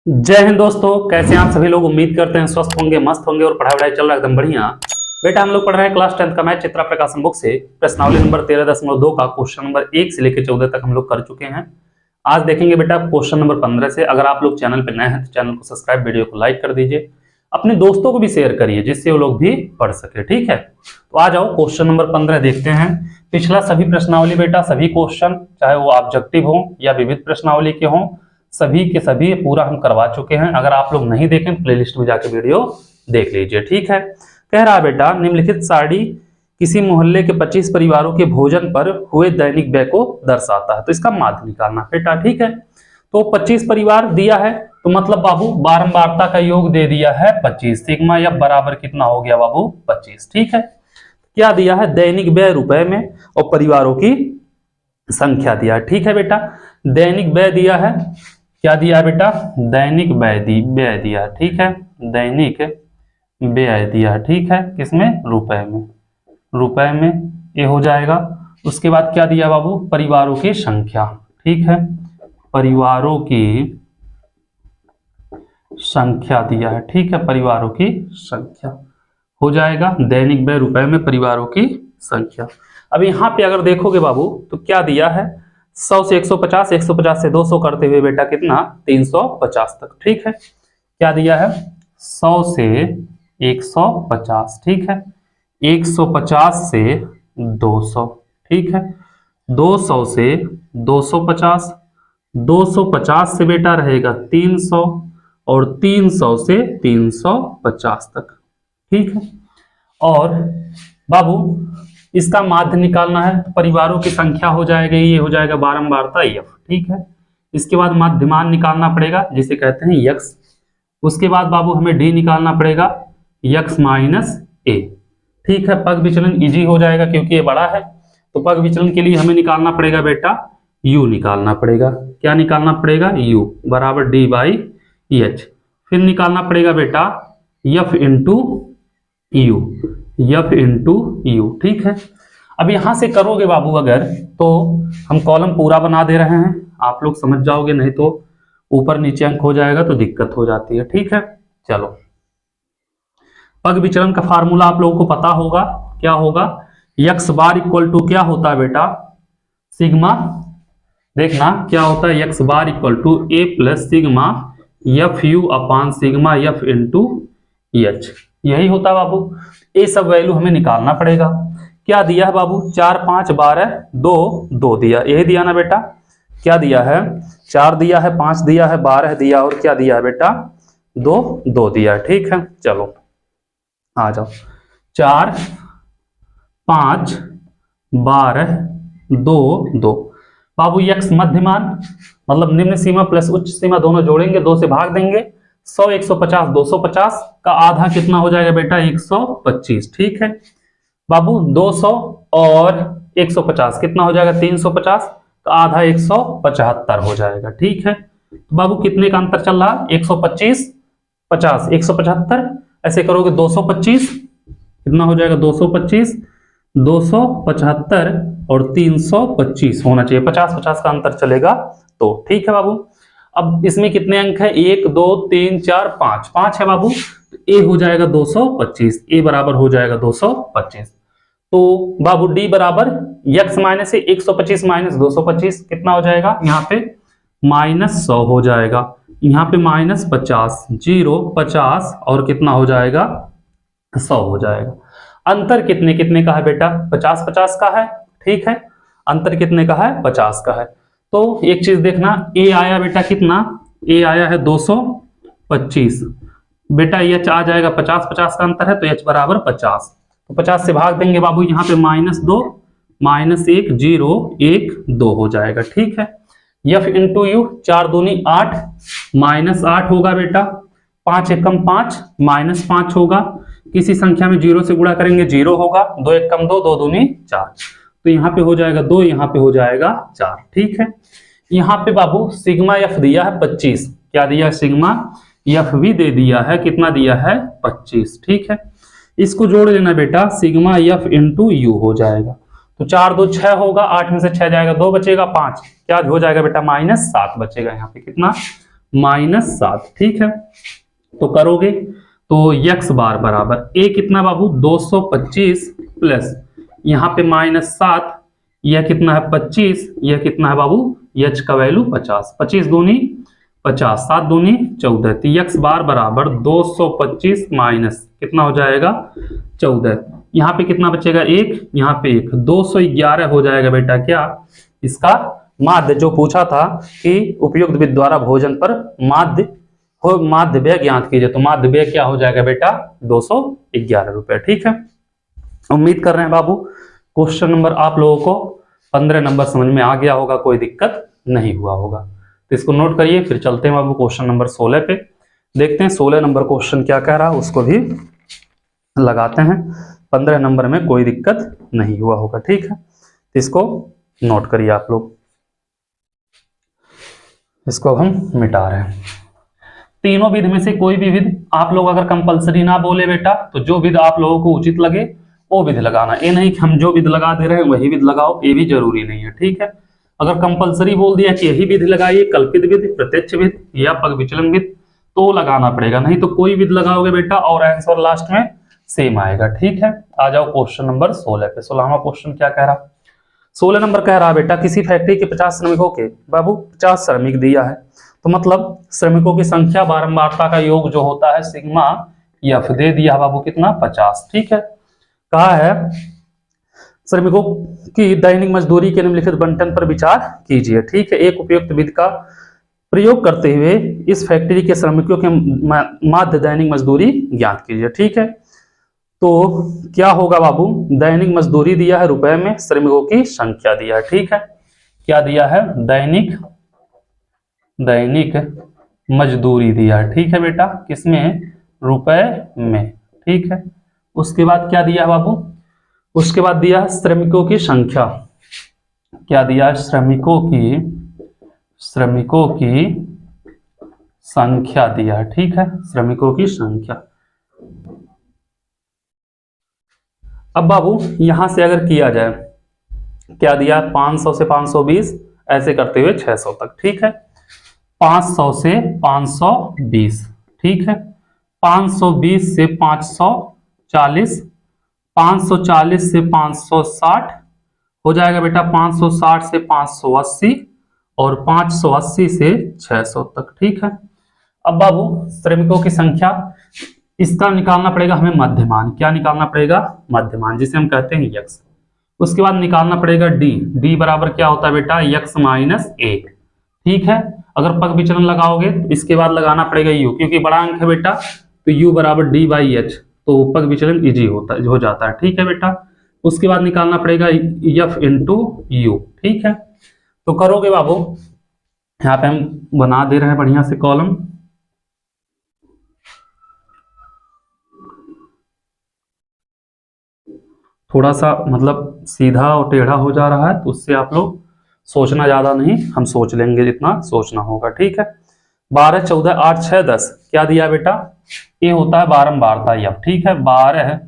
जय हिंद दोस्तों, कैसे हैं आप सभी लोग। उम्मीद करते हैं स्वस्थ होंगे, मस्त होंगे और पढ़ाई वढ़ाई चल रहा है एकदम बढ़िया। बेटा हम लोग पढ़ रहे हैं क्लास 10 का मैथ चित्रा प्रकाशन बुक से प्रश्नावली नंबर 13.2 का क्वेश्चन नंबर 1 से लेकर 14 तक हम लोग कर चुके हैं। आज देखेंगे बेटा क्वेश्चन नंबर 15 से। अगर आप लोग चैनल पर नए हैं तो चैनल को सब्सक्राइब, वीडियो को लाइक कर दीजिए, अपने दोस्तों को भी शेयर करिए जिससे वो लोग भी पढ़ सके। ठीक है, तो आ जाओ क्वेश्चन नंबर 15 देखते हैं। पिछला सभी प्रश्नावली बेटा, सभी क्वेश्चन चाहे वो ऑब्जेक्टिव हो या विविध प्रश्नावली के हों, सभी के सभी पूरा हम करवा चुके हैं। अगर आप लोग नहीं देखें प्लेलिस्ट में जाके वीडियो देख लीजिए। ठीक है, कह रहा है बेटा निम्नलिखित सारणी किसी मोहल्ले के 25 परिवारों के भोजन पर हुए दैनिक व्यय को दर्शाता है। तो इसका माध्य निकालना बेटा। ठीक है, तो 25 परिवार दिया है तो मतलब बाबू बारंबारता का योग दे दिया है 25। सिग्मा या बराबर कितना हो गया बाबू 25। ठीक है, क्या दिया है दैनिक व्यय रुपए में और परिवारों की संख्या दिया है। ठीक है बेटा, दैनिक व्यय दिया है, क्या दिया है बेटा दैनिक व्यय दिया है। ठीक है, दैनिक व्यय दिया है। ठीक है, किसमें रुपए में, रुपए में ये हो जाएगा। उसके बाद क्या दिया बाबू परिवारों की संख्या। ठीक है, परिवारों की संख्या दिया है। ठीक है, परिवारों की संख्या हो जाएगा दैनिक व्यय रुपए में परिवारों की संख्या। अब यहाँ पे अगर देखोगे बाबू तो क्या दिया है 100 से 150, 150 से 200 करते हुए बेटा कितना 350 तक। ठीक है, क्या दिया है 100 से 150। ठीक है, 150 से 200। ठीक है, 200 से 250, 250 से बेटा रहेगा 300 और 300 से 350 तक। ठीक है, और बाबू इसका माध्य निकालना है तो परिवारों की संख्या हो जाएगा, ये हो जाएगा बारंबारता एफ। ठीक है, इसके बाद माध्यमान निकालना पड़ेगा जिसे कहते हैं यक्स। उसके बाद बाबू हमें डी निकालना पड़ेगा यक्स माइनस ए। ठीक है, पग विचलन इजी हो जाएगा क्योंकि ये बड़ा है, तो पग विचलन के लिए हमें निकालना पड़ेगा बेटा यू निकालना पड़ेगा। क्या निकालना पड़ेगा यू बराबर डी बाई एच। फिर निकालना पड़ेगा बेटा F into you, F into you. ठीक है, अब यहां से करोगे बाबू अगर तो हम कॉलम पूरा बना दे रहे हैं, आप लोग समझ जाओगे, नहीं तो ऊपर नीचे अंक हो जाएगा तो दिक्कत हो जाती है। ठीक है, चलो पग विचलन का फार्मूला आप लोगों को पता होगा, क्या होगा यक्स बार इक्वल टू क्या होता है बेटा सिग्मा। देखना क्या होता है X bar equal to A plus sigma F you upon sigma F into H, यही होता है बाबू। ये सब वैल्यू हमें निकालना पड़ेगा। क्या दिया है बाबू 4 5 12 2 2 दिया, यही दिया ना बेटा। क्या दिया है 4 दिया है, 5 दिया है, 12 दिया और क्या दिया है बेटा 2 2 दिया। ठीक है, चलो आ जाओ 4 5 12 2 2 बाबू यक्स मध्यमान मतलब निम्न सीमा प्लस उच्च सीमा दोनों जोड़ेंगे, 2 से भाग देंगे। 100 150 250 का आधा कितना हो जाएगा बेटा 125। ठीक है बाबू, 200 और 150 कितना हो जाएगा 350 का आधा 175 हो जाएगा। ठीक है, तो बाबू कितने का अंतर चल रहा 125 50 175, ऐसे करोगे 225 कितना हो जाएगा 225 275 और 325 होना चाहिए, 50 50 का अंतर चलेगा तो। ठीक है बाबू, अब इसमें कितने अंक है 1 2 3 4 5 5 है बाबू, तो ए हो जाएगा 225, ए बराबर हो जाएगा 225। तो बाबू डी बराबर यक्स माइनस 125 माइनस 225 कितना हो जाएगा यहाँ पे -100 हो जाएगा, यहाँ पे -50 0 50 और कितना हो जाएगा 100 हो जाएगा। अंतर कितने कितने का है बेटा 50 50 का है। ठीक है, अंतर कितने का है 50 का है। तो एक चीज देखना ए आया बेटा कितना, ए आया है 225 बेटा, एच आ जाएगा 50 50 का अंतर है तो एच बराबर 50, तो 50 से भाग देंगे बाबू, यहाँ पे -2 -1 0 1 2 हो जाएगा। ठीक है, एफ इंटू यू 4 दूनी 8 -8 होगा बेटा, 5 एकम 5 -5 होगा, किसी संख्या में 0 से गुणा करेंगे 0 होगा, 2 एकम 2 2 दूनी 4, तो यहाँ पे हो जाएगा 2, यहाँ पे हो जाएगा 4। ठीक है, यहाँ पे बाबू सिग्मा एफ दिया है 25, क्या दिया है सिग्मा एफ भी दे दिया है, कितना दिया है 25। ठीक है, इसको जोड़ लेना बेटा सिग्मा एफ इंटू यू हो जाएगा, तो 4 2 6 होगा, 8 में से 6 जाएगा 2 बचेगा 5, क्या हो जाएगा बेटा -7 बचेगा, यहाँ पे कितना -7, ठीक है। तो करोगे तो x बार बराबर a कितना बाबू 225 प्लस यहाँ पे -7, यह कितना है 25, यह कितना है बाबू h का वैल्यू 50, 25 दूनी 50, 7 दूनी 14, तो x बार बराबर 225 माइनस कितना हो जाएगा 14, यहाँ पे कितना बचेगा 1, यहाँ पे 1, 211 हो जाएगा बेटा क्या इसका माध्य, जो पूछा था कि उपयुक्त विधि द्वारा भोजन पर माध्य व्यय ज्ञात कीजिए, तो माध्य व्यय क्या हो जाएगा बेटा 211 रुपए, ठीक है। उम्मीद कर रहे हैं बाबू क्वेश्चन नंबर आप लोगों को 15 नंबर समझ में आ गया होगा, कोई दिक्कत नहीं हुआ होगा, तो इसको नोट करिए। फिर चलते हैं बाबू क्वेश्चन नंबर 16 पे, देखते हैं 16 नंबर क्वेश्चन क्या कह रहा है, उसको भी लगाते हैं। 15 नंबर में कोई दिक्कत नहीं हुआ होगा, ठीक है। इसको नोट करिए आप लोग, इसको हम मिटा रहे हैं। तीनों विधि में से कोई भी विधि आप लोग अगर कंपलसरी ना बोले बेटा, तो जो विधि आप लोगों को उचित लगे वो विधि लगाना, ये नहीं कि हम जो विधि लगा दे रहे हैं वही विधि लगाओ, ये भी जरूरी नहीं है, ठीक है। अगर कंपलसरी बोल दिया कि यही विधि लगाइए, कल्पित विधि, प्रत्यक्ष विधि या पग विचलन विधि, तो लगाना पड़ेगा, नहीं तो कोई विधि लगाओगे बेटा और आंसर लास्ट में सेम आएगा, ठीक है। आ जाओ क्वेश्चन नंबर 16 पे। 16वां क्वेश्चन क्या कह रहा, 16 नंबर कह रहा बेटा किसी फैक्ट्री के 50 श्रमिकों के बाबू 50 श्रमिक दिया है, तो मतलब श्रमिकों की संख्या बारंबारता का योग जो होता है सिग्मा एफ दे दिया बाबू कितना 50, ठीक है। कहा है श्रमिकों की दैनिक मजदूरी के निम्नलिखित बंटन पर विचार कीजिए, ठीक है। एक उपयुक्त विधि का प्रयोग करते हुए इस फैक्ट्री के श्रमिकों के माध्य दैनिक मजदूरी ज्ञात कीजिए, ठीक है। तो क्या होगा बाबू, दैनिक मजदूरी दिया है रुपए में, श्रमिकों की संख्या दिया है, ठीक है। क्या दिया है, दैनिक मजदूरी दिया है, ठीक है बेटा, किसमें, रुपए में, ठीक है। उसके बाद क्या दिया बाबू, उसके बाद दिया श्रमिकों की संख्या, क्या दिया, श्रमिकों की संख्या दिया है, ठीक है, श्रमिकों की संख्या। अब बाबू यहां से अगर किया जाए, क्या दिया 500 से 520 ऐसे करते हुए 600 तक, ठीक है। 500 से 520, ठीक है। 520 से 540, 540 से 560 हो जाएगा बेटा, 560 से 580 और 580 से 600 तक, ठीक है। अब बाबू श्रमिकों की संख्या, इसका निकालना पड़ेगा हमें मध्यमान, क्या निकालना पड़ेगा, मध्यमान, जिसे हम कहते हैं x। उसके बाद निकालना पड़ेगा d बराबर क्या होता है बेटा x माइनस 1, ठीक है। अगर पग विचलन लगाओगे तो इसके बाद लगाना पड़ेगा u, क्योंकि बड़ा अंक है बेटा, तो u बराबर d बाई एच, तो पग विचलन इजी हो जाता है, ठीक है बेटा। उसके बाद निकालना पड़ेगा f इंटू यू, ठीक है। तो करोगे बाबू, यहाँ पे हम बना दे रहे हैं बढ़िया से कॉलम, थोड़ा सा मतलब सीधा और टेढ़ा हो जा रहा है, तो उससे आप लोग सोचना ज्यादा नहीं, हम सोच लेंगे जितना सोचना होगा, ठीक है। 12 14 8 6 10 क्या दिया बेटा, ये होता है बारंबारता एफ, ठीक है। 12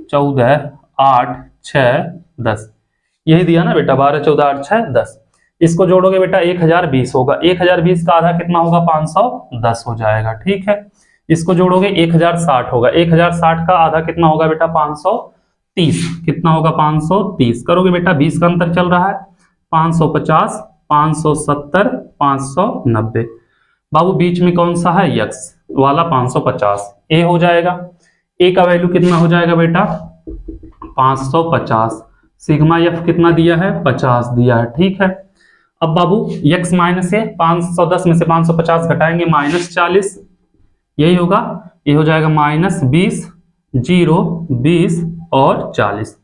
14 8 6 10 यही दिया ना बेटा, 12 14 8 6 10। इसको जोड़ोगे बेटा 1020 होगा, 1020 का आधा कितना होगा 510 हो जाएगा, ठीक है। इसको जोड़ोगे 1060 होगा, 1060 का आधा कितना होगा बेटा 530, कितना होगा 530, करोगे बेटा 20 का अंतर चल रहा है, 550 570 590, बाबू बीच में कौन सा है x वाला 550, ए हो जाएगा, ए का वैल्यू कितना हो जाएगा बेटा 550, सिग्मा एफ कितना दिया है 50 दिया है, ठीक है। अब बाबू x माइनस है 510 में से 550 घटाएंगे -40, यही होगा, ये हो जाएगा -20 0 20 और 40,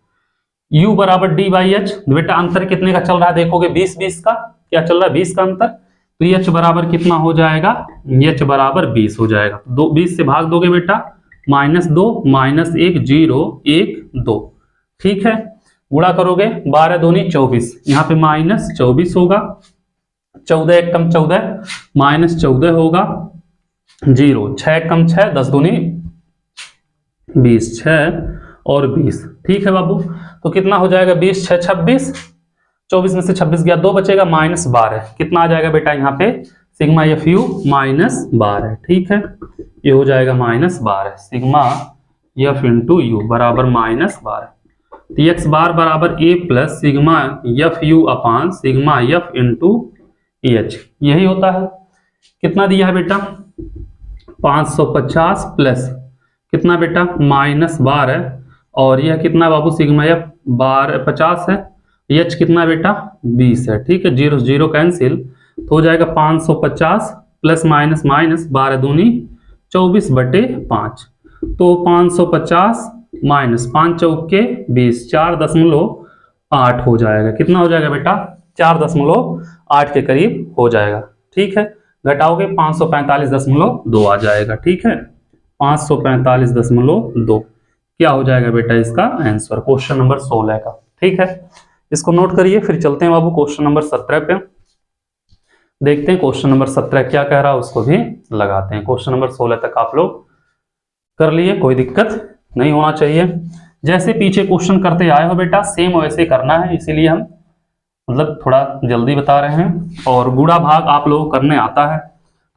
u बराबर डी बाई एच, बेटा अंतर कितने का चल रहा है देखोगे 20 20 का, क्या चल रहा है 20 का अंतर, तो h बराबर कितना हो जाएगा, h बराबर 20 हो जाएगा, 20 से भाग दोगे बेटा -2 -1 0 1 2, ठीक है। गुणा करोगे 12 दूनी 24, यहाँ पे -24 होगा, 14 एक कम 14 -14 होगा, 0 6 कम 6 10 दूनी 20 6 और 20, ठीक है बाबू। तो कितना हो जाएगा 20 6 26, 24 में से 26 गया 2 बचेगा -12, कितना आ जाएगा बेटा यहाँ पे सिग्मा एफ यू -12 है। ठीक है, ये हो जाएगा -12 सिग्मा एफ इंटू यू बराबर -12। तो एक्स बार बराबर a plus sigma F you upon sigma F into H, यही होता है। कितना दिया है बेटा 550 प्लस कितना बेटा -12 और यह कितना बाबू सिग्मा एफ 50 है, एच कितना बेटा 20 है। ठीक है, 0 0 कैंसिल तो हो जाएगा 550 प्लस माइनस माइनस 12 दूनी 24/5। तो 550 माइनस 5 चौके 20 4.8 हो जाएगा। कितना हो जाएगा बेटा 4.8 के करीब हो जाएगा। ठीक है, घटाओगे 545.2 आ जाएगा। ठीक है, 545.2 क्या हो जाएगा बेटा इसका आंसर क्वेश्चन नंबर 16 का। ठीक है, इसको नोट करिए। फिर चलते हैं बाबू क्वेश्चन नंबर 17 पे, देखते हैं क्वेश्चन नंबर 17 क्या कह रहा है, उसको भी लगाते हैं। क्वेश्चन नंबर 16 तक आप लोग कर लिए, कोई दिक्कत नहीं होना चाहिए। जैसे पीछे क्वेश्चन करते आए हो बेटा सेम वैसे करना है, इसीलिए हम मतलब थोड़ा जल्दी बता रहे हैं। और गुणा भाग आप लोग करने आता है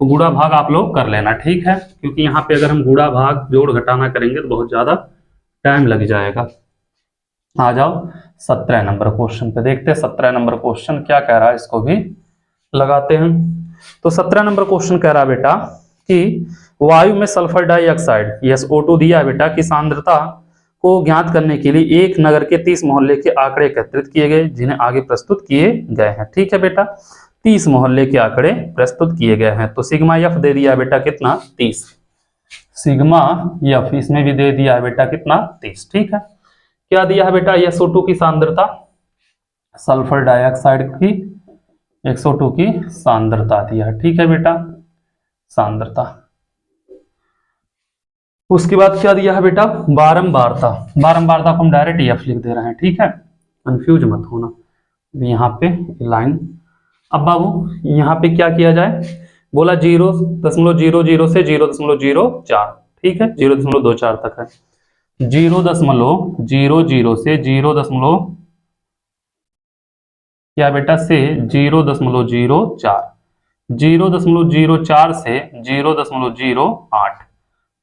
तो गुणा भाग आप लोग कर लेना। ठीक है, क्योंकि यहाँ पे अगर हम गुणा भाग जोड़ घटाना करेंगे तो बहुत ज्यादा टाइम लग जाएगा। आ जाओ 17 नंबर क्वेश्चन पे, देखते हैं 17 नंबर क्वेश्चन क्या कह रहा है, इसको भी लगाते हैं। तो 17 नंबर क्वेश्चन कह रहा है बेटा कि वायु में सल्फर डाइऑक्साइड SO2 दिया है बेटा की सांद्रता को ज्ञात करने के लिए एक नगर के 30 मोहल्ले के आंकड़े एकत्रित किए गए जिन्हें आगे प्रस्तुत किए गए हैं। ठीक है बेटा, 30 मोहल्ले के आंकड़े प्रस्तुत किए गए हैं। तो सिग्मा एफ दे दिया है बेटा कितना 30, सिग्मा एफ इसमें भी दे दिया है बेटा कितना 30। ठीक है, क्या दिया है बेटा SO2 की सांद्रता, सल्फर डाइऑक्साइड की SO2 की सांद्रता दिया है। ठीक है बेटा, सांद्रता। उसके बाद क्या दिया है बेटा बारंबारता, बारंबारता को हम डायरेक्ट एफ लिख दे रहे हैं। ठीक है, कंफ्यूज मत होना यहाँ पे लाइन। अब बाबू यहाँ पे क्या किया जाए, बोला 0.00 से 0.04। ठीक है, 0.24 तक है। 0.00 से 0. क्या बेटा से 0.04, 0.04 से 0.08,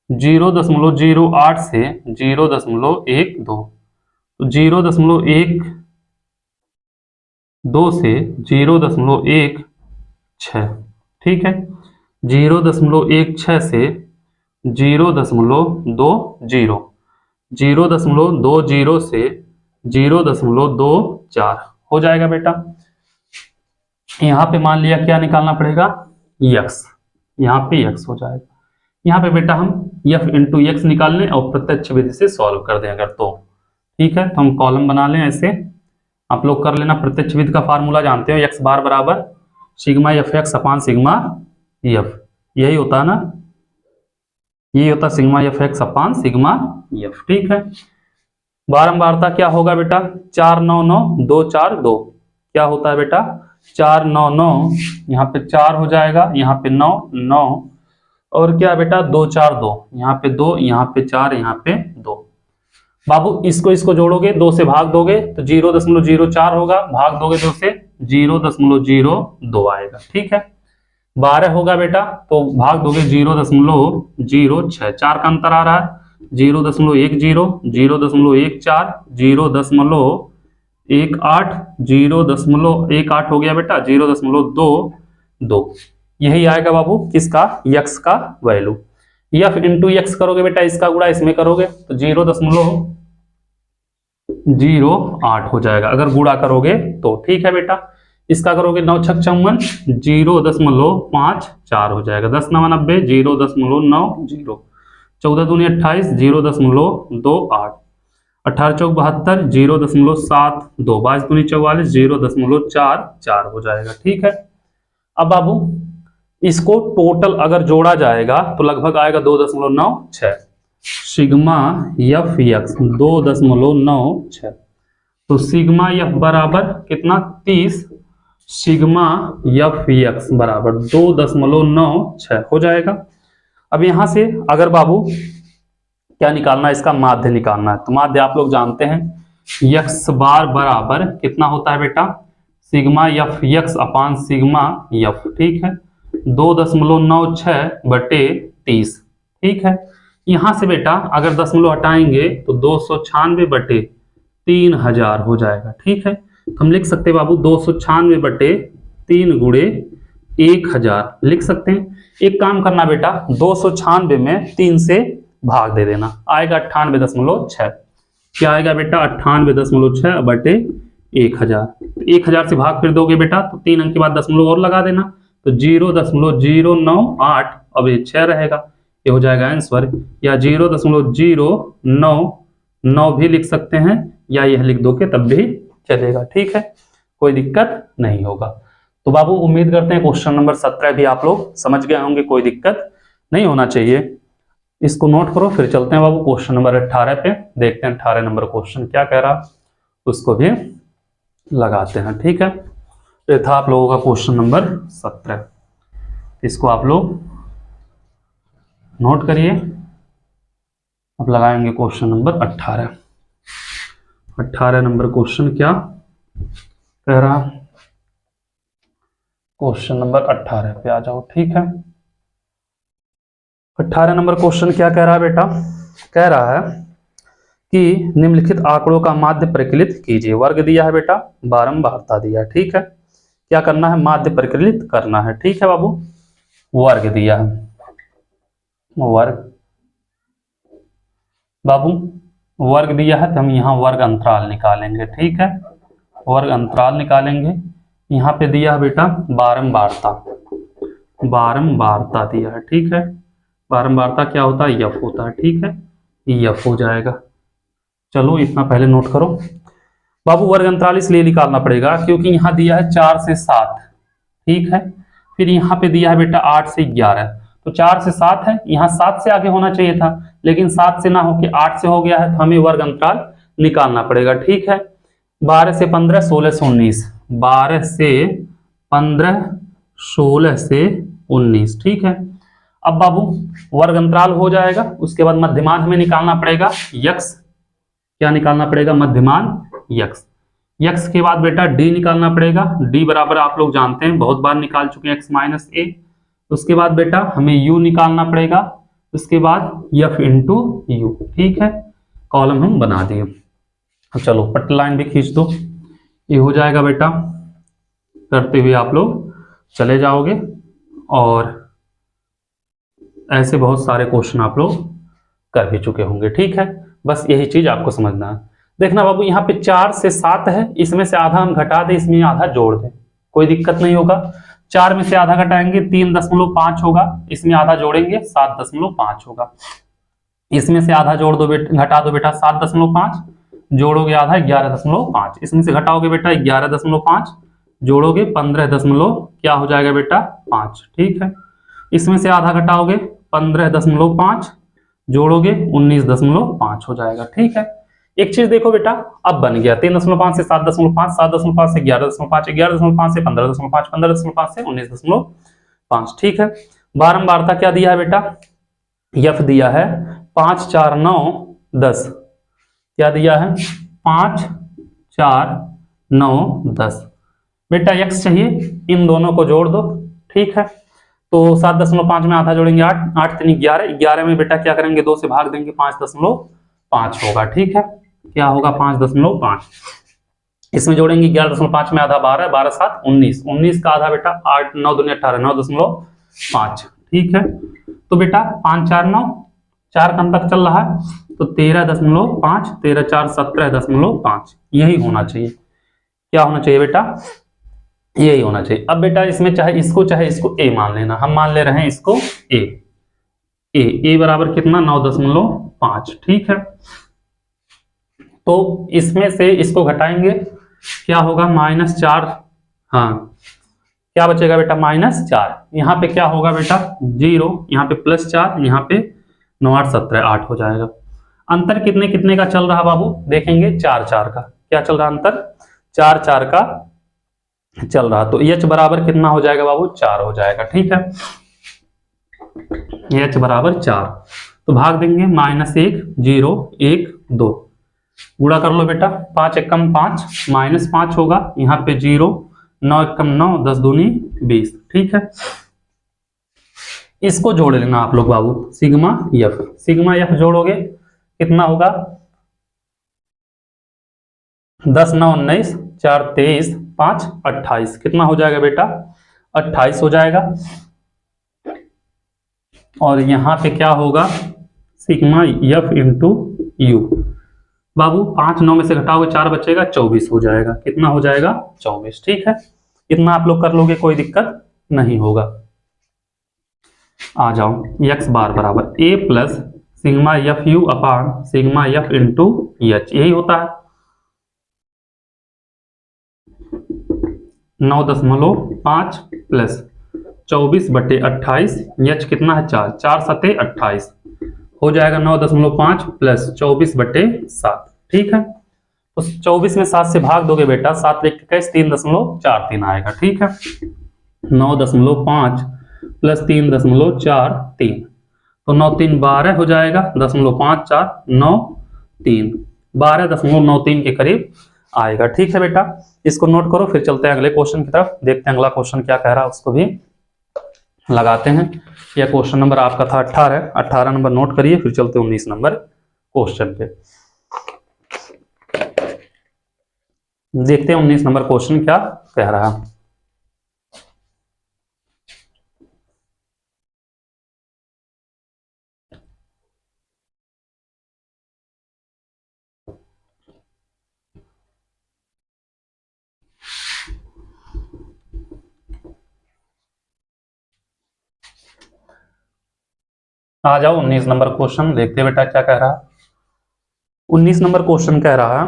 0.08 से 0.12, 0.12 से 0.16। ठीक है, 0.16 से 0.20, 0.20 से 0.24 हो जाएगा बेटा। यहाँ पे मान लिया क्या निकालना पड़ेगा x, यहाँ पे x हो जाएगा। यहाँ पे बेटा हम f इंटू एक्स निकाल लें और प्रत्यक्ष विधि से सॉल्व कर दें अगर तो। ठीक है, तो हम कॉलम बना लें ऐसे, आप लोग कर लेना। प्रत्यक्ष विधि का फार्मूला जानते हो, x बार बराबर सिग्मा एफ एक्स अपान सिग्मा एफ, यही होता है ना, यही होता सिग्मा एफ एक्स अपान सिग्मा एफ। ठीक है, बारंबारता क्या होगा बेटा 4 9 9 2 4 2, क्या होता है बेटा 4 9 9, यहाँ पे 4 हो जाएगा, यहाँ पे 9 9 और क्या बेटा 2 4 2, यहाँ पे 2, यहाँ पे 4, यहाँ पे 2। बाबू इसको जोड़ोगे 2 से भाग दोगे तो 0.04 होगा, भाग दोगे 2 से 0.02 आएगा। ठीक है, 12 होगा बेटा तो भाग दोगे 0.06, 4 का अंतर आ रहा है 0.10, 0.14, 0.18, 0.18 हो गया बेटा 0.22, यही आएगा बाबू किसका x का वैल्यू। f इंटू एक्स करोगे बेटा, इसका गुणा इसमें करोगे तो 0.08 हो जाएगा अगर गुणा करोगे तो। ठीक है बेटा, इसका करोगे 9 छक 54, 0.54 हो जाएगा, 10 9 90, 0.90, 14 दूनी 28, 0.28, 18 चौक 72, 0.72, 22 दूनी 44, 0.44 हो जाएगा। ठीक है, अब बाबू इसको टोटल अगर जोड़ा जाएगा तो लगभग आएगा 2.96, सिग्मा एफ एक्स 2.96, तो सिग्मा एफ बराबर कितना 30, सिग्मा एफ एक्स बराबर 2.96 हो जाएगा। अब यहां से अगर बाबू क्या निकालना है, इसका माध्य निकालना है, तो माध्य आप लोग जानते हैं एक्स बार बराबर कितना होता है बेटा सिग्मा एफ एक्स अपान सिग्मा एफ। ठीक है, 2.96/30। ठीक है, यहां से बेटा अगर दशमलव हटाएंगे तो 296/3000 हो जाएगा। ठीक है, तो हम लिख सकते हैं बाबू 296/3 गुणे 1000 लिख सकते हैं। एक काम करना बेटा, 296 में 3 से भाग दे देना, आएगा 98.6। क्या आएगा बेटा? 98.6/1000। 1000 से भाग फिर दोगे बेटा तो 3 अंक के बाद दशमलव और लगा देना, तो 0.098, अब ये 6 रहेगा, ये हो जाएगा आंसर। या 0.099 भी लिख सकते हैं, या यह लिख दोगे तब भी चलेगा। ठीक है, कोई दिक्कत नहीं होगा। तो बाबू उम्मीद करते हैं क्वेश्चन नंबर 17 भी आप लोग समझ गए होंगे, कोई दिक्कत नहीं होना चाहिए। इसको नोट करो, फिर चलते हैं बाबू क्वेश्चन नंबर 18 पे, देखते हैं 18 नंबर क्वेश्चन क्या कह रहा, उसको भी लगाते हैं। ठीक है, ये था आप लोगों का क्वेश्चन नंबर 17, इसको आप लोग नोट करिए। अब लगाएंगे क्वेश्चन नंबर 18। 18 नंबर क्वेश्चन क्या कह रहा, क्वेश्चन नंबर 18 पे आ जाओ। ठीक है, 18 नंबर क्वेश्चन क्या कह रहा है बेटा? कह रहा है कि निम्नलिखित आंकड़ों का माध्य परिकलित कीजिए। वर्ग दिया है बेटा, बारंबारता दिया है। ठीक है, क्या करना है? माध्य परिकलित करना है। ठीक है बाबू, वर्ग दिया है, वर्ग बाबू वर्ग दिया है तो हम यहाँ वर्ग अंतराल निकालेंगे। ठीक है, वर्ग अंतराल निकालेंगे। यहाँ पे दिया है बेटा बारंबारता, बारंबारता दिया है। ठीक है, बारंबारता क्या होता है? यफ होता है। ठीक है, यफ हो जाएगा। चलो इतना पहले नोट करो बाबू। वर्ग अंतराल इसलिए निकालना पड़ेगा क्योंकि यहाँ दिया है 4 से 7। ठीक है, फिर यहाँ पे दिया है बेटा 8 से 11, तो 4 से 7 है, यहाँ 7 से आगे होना चाहिए था, लेकिन 7 से ना होके 8 से हो गया है, तो हमें वर्ग अंतराल निकालना पड़ेगा। ठीक है, 12 से 15, 16 से 19, 12 से 15, 16 से 19। ठीक है, अब बाबू वर्ग अंतराल हो जाएगा, उसके बाद मध्यमान हमें निकालना पड़ेगा, यक्स। क्या निकालना पड़ेगा? मध्यमान यक्स। यक्स के बाद बेटा डी निकालना पड़ेगा। डी बराबर आप लोग जानते हैं, बहुत बार निकाल चुके हैं, एक्स माइनस ए। उसके बाद बेटा हमें यू निकालना पड़ेगा, उसके बाद एफ इंटू यू। ठीक है, कॉलम हम बना दिए। चलो पट्टी लाइन भी खींच दो, ये हो जाएगा बेटा। करते हुए आप लोग चले जाओगे, और ऐसे बहुत सारे क्वेश्चन आप लोग कर भी चुके होंगे। ठीक है, बस यही चीज आपको समझना है। देखना बाबू, यहाँ पे 4 से 7 है, इसमें से आधा हम घटा दें, इसमें आधा जोड़ दें, कोई दिक्कत नहीं होगा। 4 में से आधा घटाएंगे 3.5 होगा, इसमें आधा जोड़ेंगे 7.5 होगा। इसमें से आधा जोड़ दो बेटा, घटा दो बेटा 7.5, जोड़ोगे आधा 11.5, इसमें से घटाओगे बेटा 11.5, जोड़ोगे 15 क्या हो जाएगा बेटा 5। ठीक है, इसमें से आधा घटाओगे 15.5, जोड़ोगे 19.5 हो जाएगा। ठीक है, एक चीज देखो बेटा, अब बन गया 3.5 से 7.5, 7.5 से 11.5, 11.5 से 15.5, 15.5 से 19.5। ठीक है, बारंबारता क्या दिया है बेटा? यफ दिया है 5, 4, 9, 10। क्या दिया है? 5, 4, 9, 10। बेटा यक्स चाहिए, इन दोनों को जोड़ दो। ठीक है, तो 7.5 में आधा जोड़ेंगे 8, 8 3 11, 11 में बेटा क्या करेंगे 2 से भाग देंगे, 5.5 होगा। ठीक है, क्या होगा 5.5। इसमें जोड़ेंगे 11.5 में आधा 12, 12 7 19, 19 का आधा बेटा 8, 9 दूनी 18, 9.5। ठीक है, तो बेटा 5, 4, 9, 4 कम तक चल रहा है, तो 13.5, 13 4 17.5, यही होना चाहिए। क्या होना चाहिए बेटा? यही होना चाहिए। अब बेटा इसमें चाहे इसको ए मान लेना, हम मान ले रहे हैं इसको ए बराबर कितना 9.5। ठीक है, तो इसमें से इसको घटाएंगे, क्या होगा -4। हाँ, क्या बचेगा बेटा -4। यहाँ पे क्या होगा बेटा 0, यहाँ पे +4, यहाँ पे 9 8 17 8 हो जाएगा। अंतर कितने कितने का चल रहा बाबू? देखेंगे 4 4 का। क्या चल रहा अंतर? 4 4 का चल रहा, तो h बराबर कितना हो जाएगा बाबू? 4 हो जाएगा। ठीक है, h बराबर 4, तो भाग देंगे -1 0 1 2, गुणा कर लो बेटा, 5 एकम 5, -5 होगा, यहाँ पे 0, 9 एकम 9, 10 दूनी 20। ठीक है, इसको जोड़ लेना आप लोग बाबू, सिग्मा एफ जोड़ोगे कितना होगा, 10 9 19 4 23 5 28, कितना हो जाएगा बेटा 28 हो जाएगा। और यहां पे क्या होगा, सिग्मा एफ इंटू यू। बाबू 5 9 में से घटाओगे 4 बचेगा, 24 हो जाएगा, कितना हो जाएगा 24। ठीक है, इतना आप लोग कर लोगे, कोई दिक्कत नहीं होगा। आ जाओ, एक्स बार बराबर a plus sigma F you upon sigma F into H, यही होता है 9.5 प्लस 24/28, एच कितना है 4, 4 सते 28 हो जाएगा 9.5 प्लस 24/7। ठीक है, तो 24 में 7 से भाग दोगे बेटा, 7 एक 3.43 आएगा। ठीक है, 9.5 प्लस 3.43, तो 9 3 12 हो जाएगा, 0.5 4 9 3 12.93 के करीब आएगा। ठीक है बेटा, इसको नोट करो, फिर चलते हैं अगले क्वेश्चन की तरफ, देखते हैं अगला क्वेश्चन क्या कह रहा है, उसको भी लगाते हैं। यह क्वेश्चन नंबर आपका था 18 नंबर नोट करिए, फिर चलते हैं 19 नंबर क्वेश्चन पे। देखते हैं 19 नंबर क्वेश्चन क्या कह रहा है। आ जाओ 19 नंबर क्वेश्चन, देखते हैं बेटा क्या कह रहा है। 19 नंबर क्वेश्चन कह रहा है,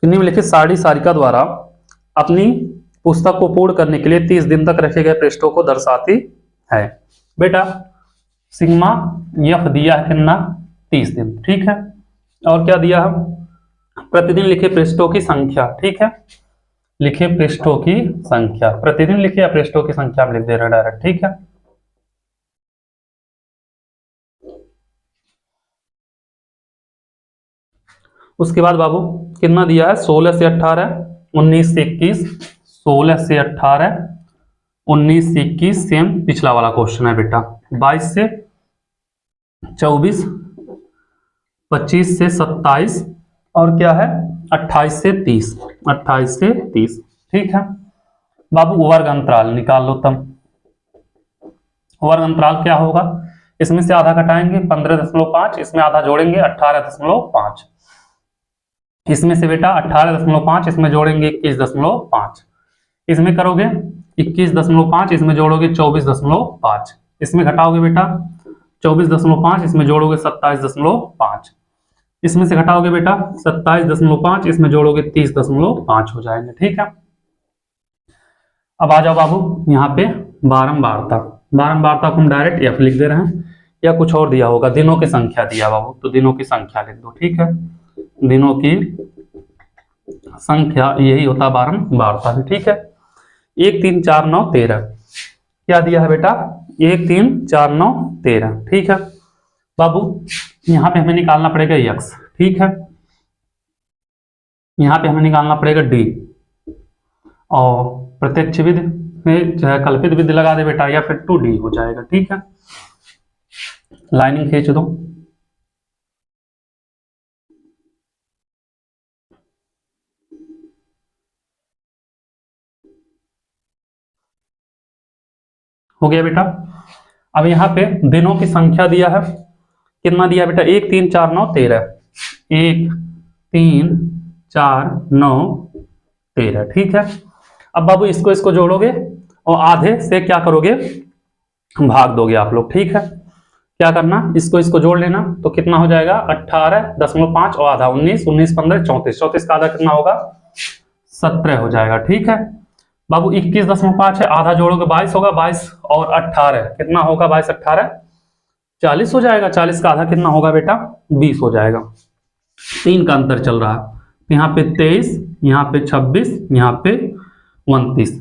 निम्नलिखित सारिका द्वारा अपनी पुस्तक को पूर्ण करने के लिए 30 दिन तक रखे गए पृष्ठों को दर्शाती है। बेटा सिग्मा एफ दिया है कितना 30 दिन। ठीक है, और क्या दिया है, प्रतिदिन लिखे पृष्ठों की संख्या। ठीक है, लिखे पृष्ठों की संख्या, प्रतिदिन लिखे या पृष्ठों की संख्या में लिख दे रहा है डायरेक्ट। ठीक है, उसके बाद बाबू कितना दिया है, 16 से 18 19 से 21, 16 से 18 19 से 21, सेम पिछला वाला क्वेश्चन है बेटा। 22 से 24, 25 से 27, और क्या है 28 से 30, 28 से 30। ठीक है बाबू, वर्ग अंतराल निकाल लो तब। वर्ग अंतराल क्या होगा, इसमें से आधा घटाएंगे 15.5, इसमें आधा जोड़ेंगे 18.5, इसमें से बेटा 18.5 इसमें जोड़ेंगे 21.5, इसमें करोगे 21.5, इसमें जोड़ोगे 24.5, इसमें घटाओगे बेटा 24.5, इसमें जोड़ोगे 27.5, इसमें से घटाओगे बेटा 27.5, इसमें जोड़ोगे 30.5 हो जाएंगे। ठीक है, अब आ जाओ बाबू यहाँ पे बारंबारता को हम डायरेक्ट एफ लिख दे रहे हैं, या कुछ और दिया होगा, दिनों की संख्या दिया बाबू, तो दिनों की संख्या लिख दो। ठीक है, दिनों की संख्या यही होता है बारंबारता भी। ठीक है, 1 3 4 9 13, क्या दिया है बेटा 1 3 4 9 13। ठीक है बाबू, यहां पे हमें निकालना पड़ेगा यक्स। ठीक है, यहां पे हमें निकालना पड़ेगा डी, और प्रत्यक्ष विधि में चाहे कल्पित विधि लगा दे बेटा, या फिर 2D हो जाएगा। ठीक है, लाइनिंग खींच दो। हो गया बेटा। अब यहाँ पे दिनों की संख्या दिया है, कितना दिया बेटा 1 3 4 9 13, 1 3 4 9 13। ठीक है, अब बाबू इसको जोड़ोगे और आधे से क्या करोगे, भाग दोगे आप लोग। ठीक है, क्या करना, इसको जोड़ लेना, तो कितना हो जाएगा 18.5 और आधा 19, 19 15 34, 34 का आधा कितना होगा 17 हो जाएगा। ठीक है बाबू, 21.5 है, आधा जोड़ोगे 22 होगा, 22 और 18 कितना होगा, 22 18 40 हो जाएगा, 40 का आधा कितना होगा बेटा 20 हो जाएगा। 3 का अंतर चल रहा है, यहाँ पे 23, यहाँ पे 26, यहाँ पे 29,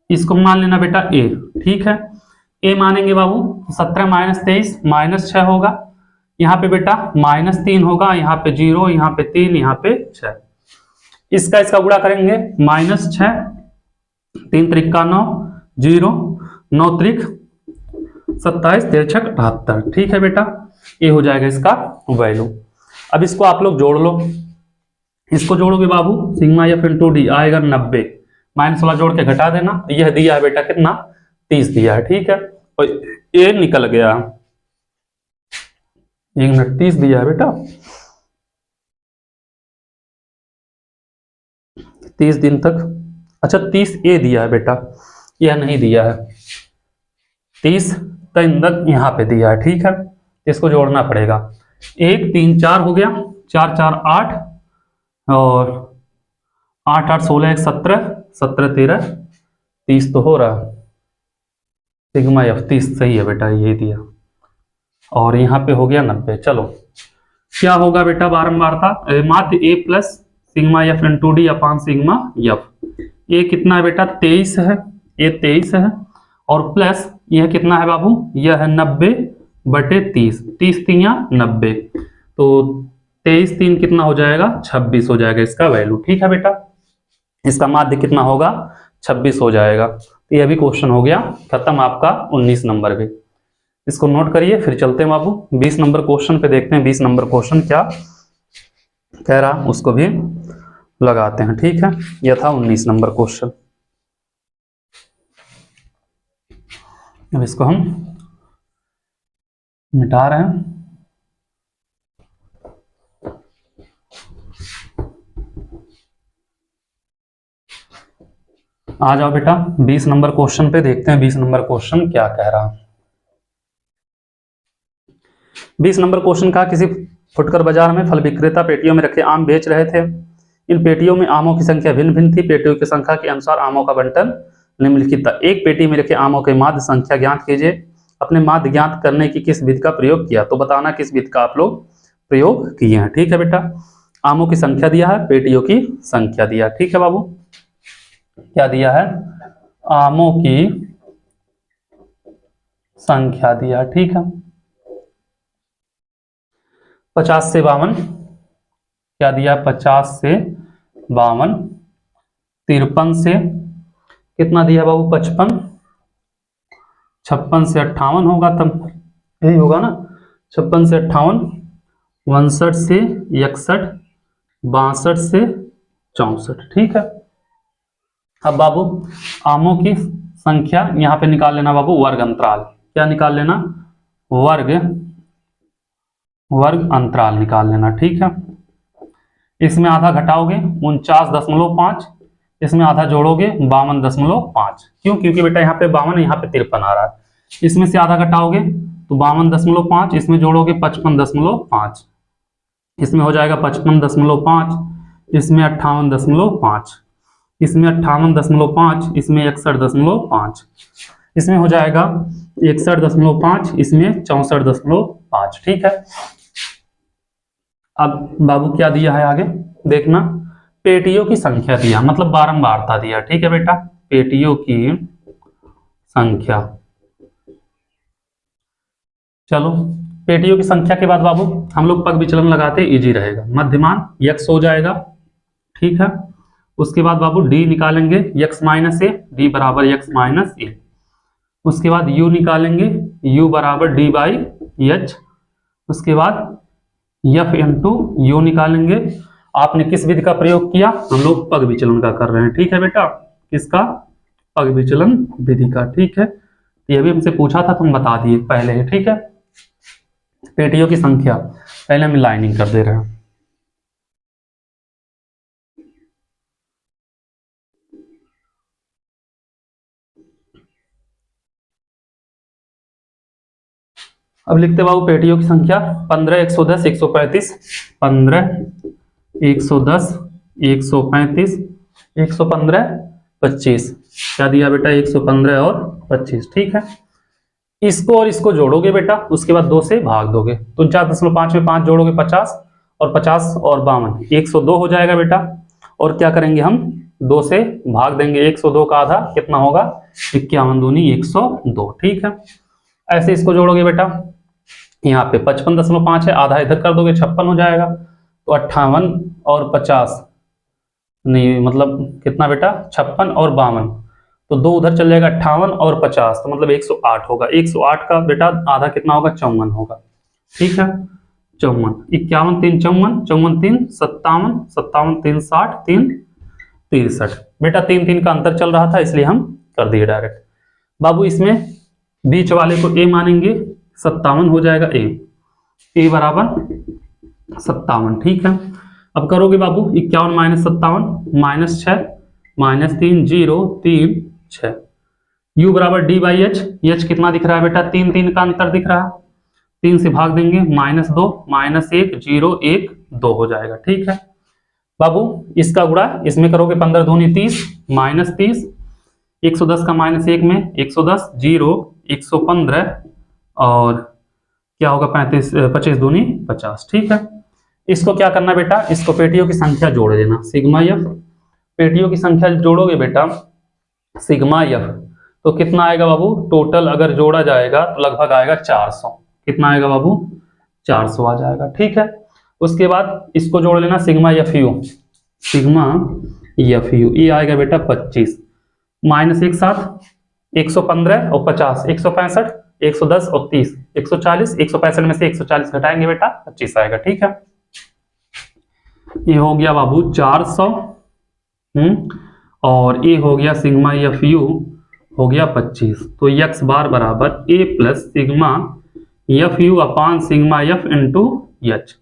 इसको मान लेना बेटा ए। ठीक है, ए मानेंगे बाबू, 17 माइनस 23 माइनस 6 होगा, यहाँ पे बेटा -3 होगा, यहाँ पे 0, यहाँ पे 3, यहाँ पे 6, इसका गुणा करेंगे -6 3 3 9, 0 9 त्रिक 27 तिरछक 78। ठीक है बेटा, ये हो जाएगा इसका वैल्यू। अब इसको आप लोग जोड़ लो, इसको जोड़ोगे बाबू सिग्मा एफ इंटू डी आएगा 90, माइनस वाला जोड़ के घटा देना। यह दिया है बेटा कितना 30 दिया है। ठीक है, और ये निकल गया 1 मिनट 30 दिया है बेटा, 30 दिन तक। अच्छा 30 ए दिया है बेटा, यह नहीं दिया है, 30 दिन तक यहाँ पे दिया है। ठीक है, इसको जोड़ना पड़ेगा। 1 3 4 हो गया, 4 4 8 और 8 8 16 1 17 17 13 30 तो हो रहा। सिग्मा एफ 30 सही है बेटा, यही दिया। और यहाँ पे हो गया 90। चलो क्या होगा बेटा बारंबारता, माध्य a plus sigma F into d upon sigma f. ये कितना है बेटा 23 है, ये 23 है, और प्लस यह कितना है बाबू, यह है 90 बटे 30, 30 3 90, तो 23 3 कितना हो जाएगा 26 हो जाएगा इसका वैल्यू। ठीक है बेटा, इसका माध्य कितना होगा 26 हो जाएगा। तो यह भी क्वेश्चन हो गया खत्म आपका 19 नंबर पे। इसको नोट करिए, फिर चलते हैं बाबू 20 नंबर क्वेश्चन पे, देखते हैं 20 नंबर क्वेश्चन क्या कह रहा, उसको भी लगाते हैं। ठीक है, यह था 19 नंबर क्वेश्चन। अब इसको हम मिटा रहे हैं। आ जाओ बेटा 20 नंबर क्वेश्चन पे, देखते हैं 20 नंबर क्वेश्चन क्या कह रहा। 20 नंबर क्वेश्चन का, किसी फुटकर बाजार में फल विक्रेता पेटियों में रखे आम बेच रहे थे। इन पेटियों में आमों की संख्या भिन्न भिन्न थी। पेटियों की संख्या के अनुसार आमों का बंटन निम्नलिखित था। एक पेटी में रखे आमों के माध्य संख्या ज्ञात कीजिए। अपने माध्य ज्ञात करने की किस विधि का प्रयोग किया, तो बताना किस विधि का आप लोग प्रयोग किए हैं। ठीक है बेटा, आमों की संख्या दिया है, पेटियों की संख्या दिया। ठीक है बाबू, क्या दिया है, आमों की संख्या दिया। ठीक है, 50 से 52 क्या दिया, 50 से 52, 53 से कितना दिया बाबू 55, 56 से 58 होगा, तब यही होगा ना, 56 से 58, 59 से 61, 62 से 64। ठीक है, अब बाबू आमों की संख्या यहाँ पे निकाल लेना बाबू, वर्ग अंतराल। क्या निकाल लेना, वर्ग अंतराल निकाल लेना। ठीक है, इसमें आधा घटाओगे 49.5, इसमें आधा जोड़ोगे 52.5। क्यों, क्योंकि बेटा यहाँ पे 52, यहाँ पे 53 आ रहा है। इसमें से आधा घटाओगे तो 52.5, इसमें जोड़ोगे 55.5, इसमें हो जाएगा 55.5, इसमें 58.5, इसमें 58.5, इसमें 61.5, इसमें हो जाएगा 61.5, इसमें 64.5। ठीक है, अब बाबू क्या दिया है आगे देखना, पेटियों की संख्या दिया, मतलब बारंबारता दिया। ठीक है बेटा, पेटियों की संख्या। चलो पेटियों की संख्या के बाद बाबू हम लोग पग विचलन लगाते, इजी रहेगा। मध्यमान x हो जाएगा। ठीक है, उसके बाद बाबू d निकालेंगे, x माइनस ए, डी बराबर x माइनस ए। उसके बाद u निकालेंगे, u बराबर d बाई एच। उसके बाद f इंटू यू निकालेंगे। आपने किस विधि का प्रयोग किया, हम लोग पग विचलन का कर रहे हैं। ठीक है बेटा, किसका, पग विचलन विधि का। ठीक है, यह भी हमसे पूछा था, तुम बता दिए पहले ही। ठीक है, पेटियों की संख्या पहले हम लाइनिंग कर दे रहे हैं। अब लिखते बाबू पेटियों की संख्या 15 110 135, 15 110 135, 115 25। क्या दिया बेटा, 115 और 25। ठीक है, इसको और इसको जोड़ोगे बेटा, उसके बाद 2 से भाग दोगे, तो 49.5 में 5 जोड़ोगे 50, और 50 और 52 102 हो जाएगा बेटा। और क्या करेंगे हम, 2 से भाग देंगे, 102 का आधा कितना होगा, 51 दूनी 102। ठीक है, ऐसे इसको जोड़ोगे बेटा, यहाँ पे 55.5 है, आधा इधर कर दोगे 56 हो जाएगा। तो 58 और 50 नहीं, मतलब कितना बेटा 56 और 52, तो 2 उधर चल जाएगा 58 और 50, तो मतलब 108 होगा। 108 का बेटा आधा कितना होगा? 54 होगा। ठीक है, 54, 51 3 54, 54 3 57, 57 3 60, 3 63। बेटा 3 3 का अंतर चल रहा था इसलिए हम कर दिए डायरेक्ट। बाबू इसमें बीच वाले को ए मानेंगे, 57 हो जाएगा ए बराबर 57। ठीक है, अब करोगे बाबू 51 माइनस 57 माइनस 6 माइनस 3 0 3 6, u बराबर डी बाई एच कितना दिख रहा है बेटा? 3 3 का अंतर दिख रहा है, 3 से भाग देंगे, -2 -1 0 1 2 हो जाएगा। ठीक है बाबू, इसका गुणा इसमें करोगे 15 दूनी 30 माइनस 30, 110 का -1 में 110 0 115 और क्या होगा 35 25 दूनी 50। ठीक है, इसको क्या करना बेटा? इसको पेटियों की संख्या जोड़ देना, सिग्मा एफ। पेटियों की संख्या जोड़ोगे बेटा सिग्मा एफ तो कितना आएगा बाबू? टोटल अगर जोड़ा जाएगा तो लगभग आएगा 400। कितना आएगा बाबू? 400 आ जाएगा। ठीक है, उसके बाद इसको जोड़ लेना sigma F you, sigma F you ये आएगा बेटा 25 माइनस एक साथ 115 और 50 165 110 और 30 140, 165 में से 140 घटाएंगे बेटा 25 आएगा। ठीक है, ये हो गया बाबू 400 और ये हो गया सिग्मा एफ यू हो गया 25। तो एक्स बार बराबर a plus sigma F you upon sigma F into h.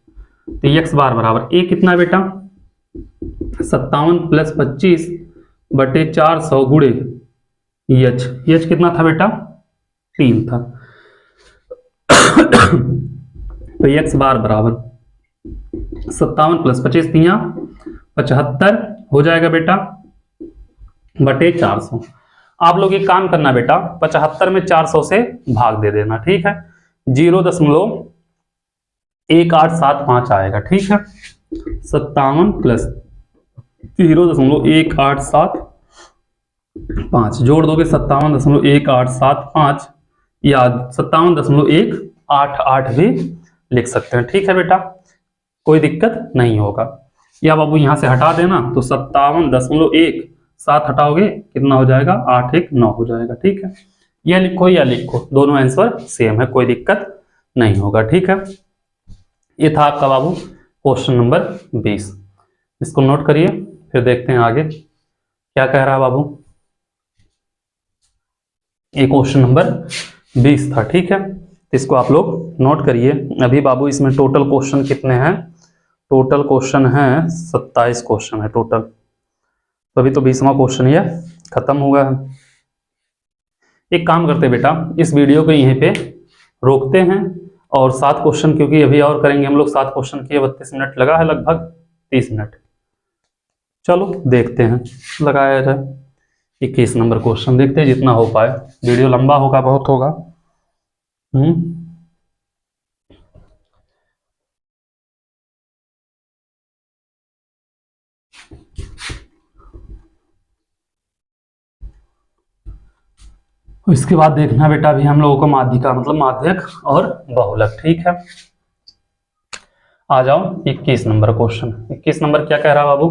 तो एक्स बार बराबर ए कितना बेटा? 57 प्लस 25 बटे 400 गुणे एच कितना था बेटा? 3 था। तो एक्स बार बराबर 57 प्लस 25 तिया 75 हो जाएगा बेटा बटे 400। आप लोग एक काम करना बेटा 75 में 400 से भाग दे देना। ठीक है, 0.1875 आएगा। ठीक है, 57 प्लस 0.1875 जोड़ दोगे 57.1875 या 57.188 भी लिख सकते हैं। ठीक है बेटा, कोई दिक्कत नहीं होगा। या बाबू यहां से हटा देना तो 57.1 7 हटाओगे कितना हो जाएगा? 819 हो जाएगा। ठीक है, यह लिखो या लिखो, दोनों आंसर सेम है, कोई दिक्कत नहीं होगा। ठीक है, ये था आपका बाबू क्वेश्चन नंबर 20। इसको नोट करिए, फिर देखते हैं आगे क्या कह रहा है बाबू। ये क्वेश्चन नंबर 20 था। ठीक है, इसको आप लोग नोट करिए। अभी बाबू इसमें टोटल क्वेश्चन कितने हैं? टोटल क्वेश्चन है 27 क्वेश्चन है टोटल। तो अभी तो 20वां क्वेश्चन ये खत्म हुआ है। एक काम करते बेटा, इस वीडियो को यहीं पे रोकते हैं और 7 क्वेश्चन क्योंकि अभी और करेंगे हम लोग। 7 क्वेश्चन किए 32 मिनट लगा है, लगभग 30 मिनट। चलो देखते हैं, लगाया जाए 21 नंबर क्वेश्चन, देखते हैं जितना हो पाए। वीडियो लंबा होगा, बहुत होगा। इसके बाद देखना बेटा अभी हम लोगों को माध्यिका मतलब माध्यक और बहुलक। ठीक है, आ जाओ 21 नंबर क्वेश्चन। 21 नंबर क्या कह रहा बाबू?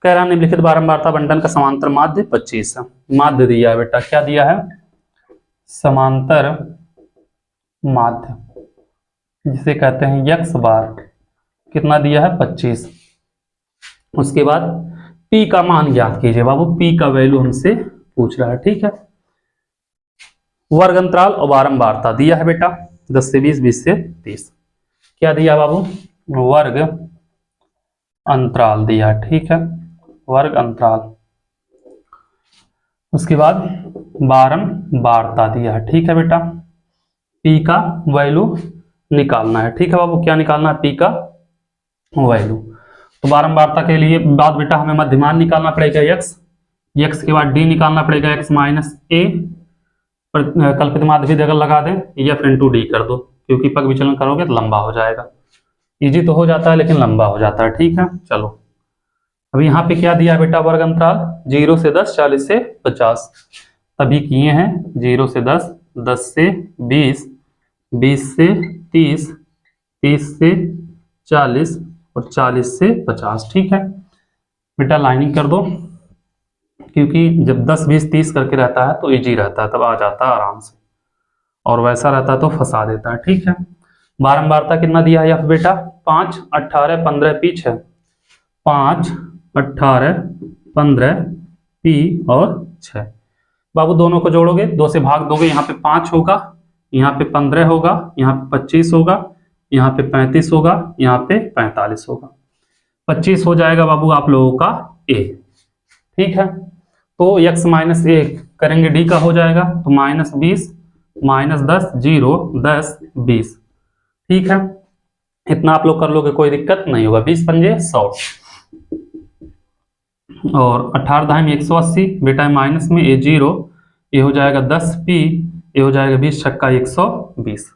कह रहा निम्नलिखित बारंबारता बंटन का समांतर माध्य 25 है। माध्य दिया है बेटा, क्या दिया है? समांतर माध्य, जिसे कहते हैं यक्स बार, कितना दिया है? 25। उसके बाद P का मान ज्ञात कीजिए बाबू। P का वैल्यू हमसे पूछ रहा है। ठीक है, वर्ग अंतराल और बारंबारता दिया है बेटा 10 से 20 20 से 30। क्या दिया बाबू? वर्ग अंतराल दिया है। ठीक है, वर्ग अंतराल। उसके बाद बारंबारता दिया है। ठीक है बेटा, P का वैल्यू निकालना है। ठीक है बाबू, क्या निकालना है? P का वैल्यू। तो बारंबारता के लिए बाद बेटा हमें मध्यमान निकालना पड़ेगा x के बाद d निकालना पड़ेगा x माइनस a, कल्पित माध्य भी अगर लगा दें f इंटू डी कर दो, क्योंकि पग विचलन करोगे तो लंबा हो जाएगा। इजी तो हो जाता है लेकिन लंबा हो जाता है। ठीक है, चलो अभी यहाँ पे क्या दिया है बेटा? वर्ग अंतराल 0 से 10 40 से 50 अभी किए हैं। 0 से 10 10 से 20 20 से 30 30 से 40 और 40 से 50। ठीक है बेटा, लाइनिंग कर दो। क्योंकि जब 10 20 30 करके रहता है तो इजी रहता है, तब आ जाता है आराम से, और वैसा रहता तो फंसा देता है। ठीक है, बारंबारता कितना दिया है एफ बेटा? 5 18 15 पी 6, 5 18 15 पी और 6। बाबू दोनों को जोड़ोगे, 2 से भाग दोगे, यहाँ पे 5 होगा, यहाँ पे 15 होगा, यहाँ पे 25 होगा, यहाँ पे 35 होगा, यहाँ पे 45 होगा। 25 हो जाएगा बाबू आप लोगों का ए। ठीक है, तो x माइनस ए करेंगे डी का हो जाएगा, तो -20 -10 0 10 20। ठीक है, इतना आप लोग कर लोगे, कोई दिक्कत नहीं होगा। 20 पंजे 100 और 18 दाहिम 180 बेटा माइनस में ए 0, ये हो जाएगा 10 पी, ये हो जाएगा 20 छक्का 120।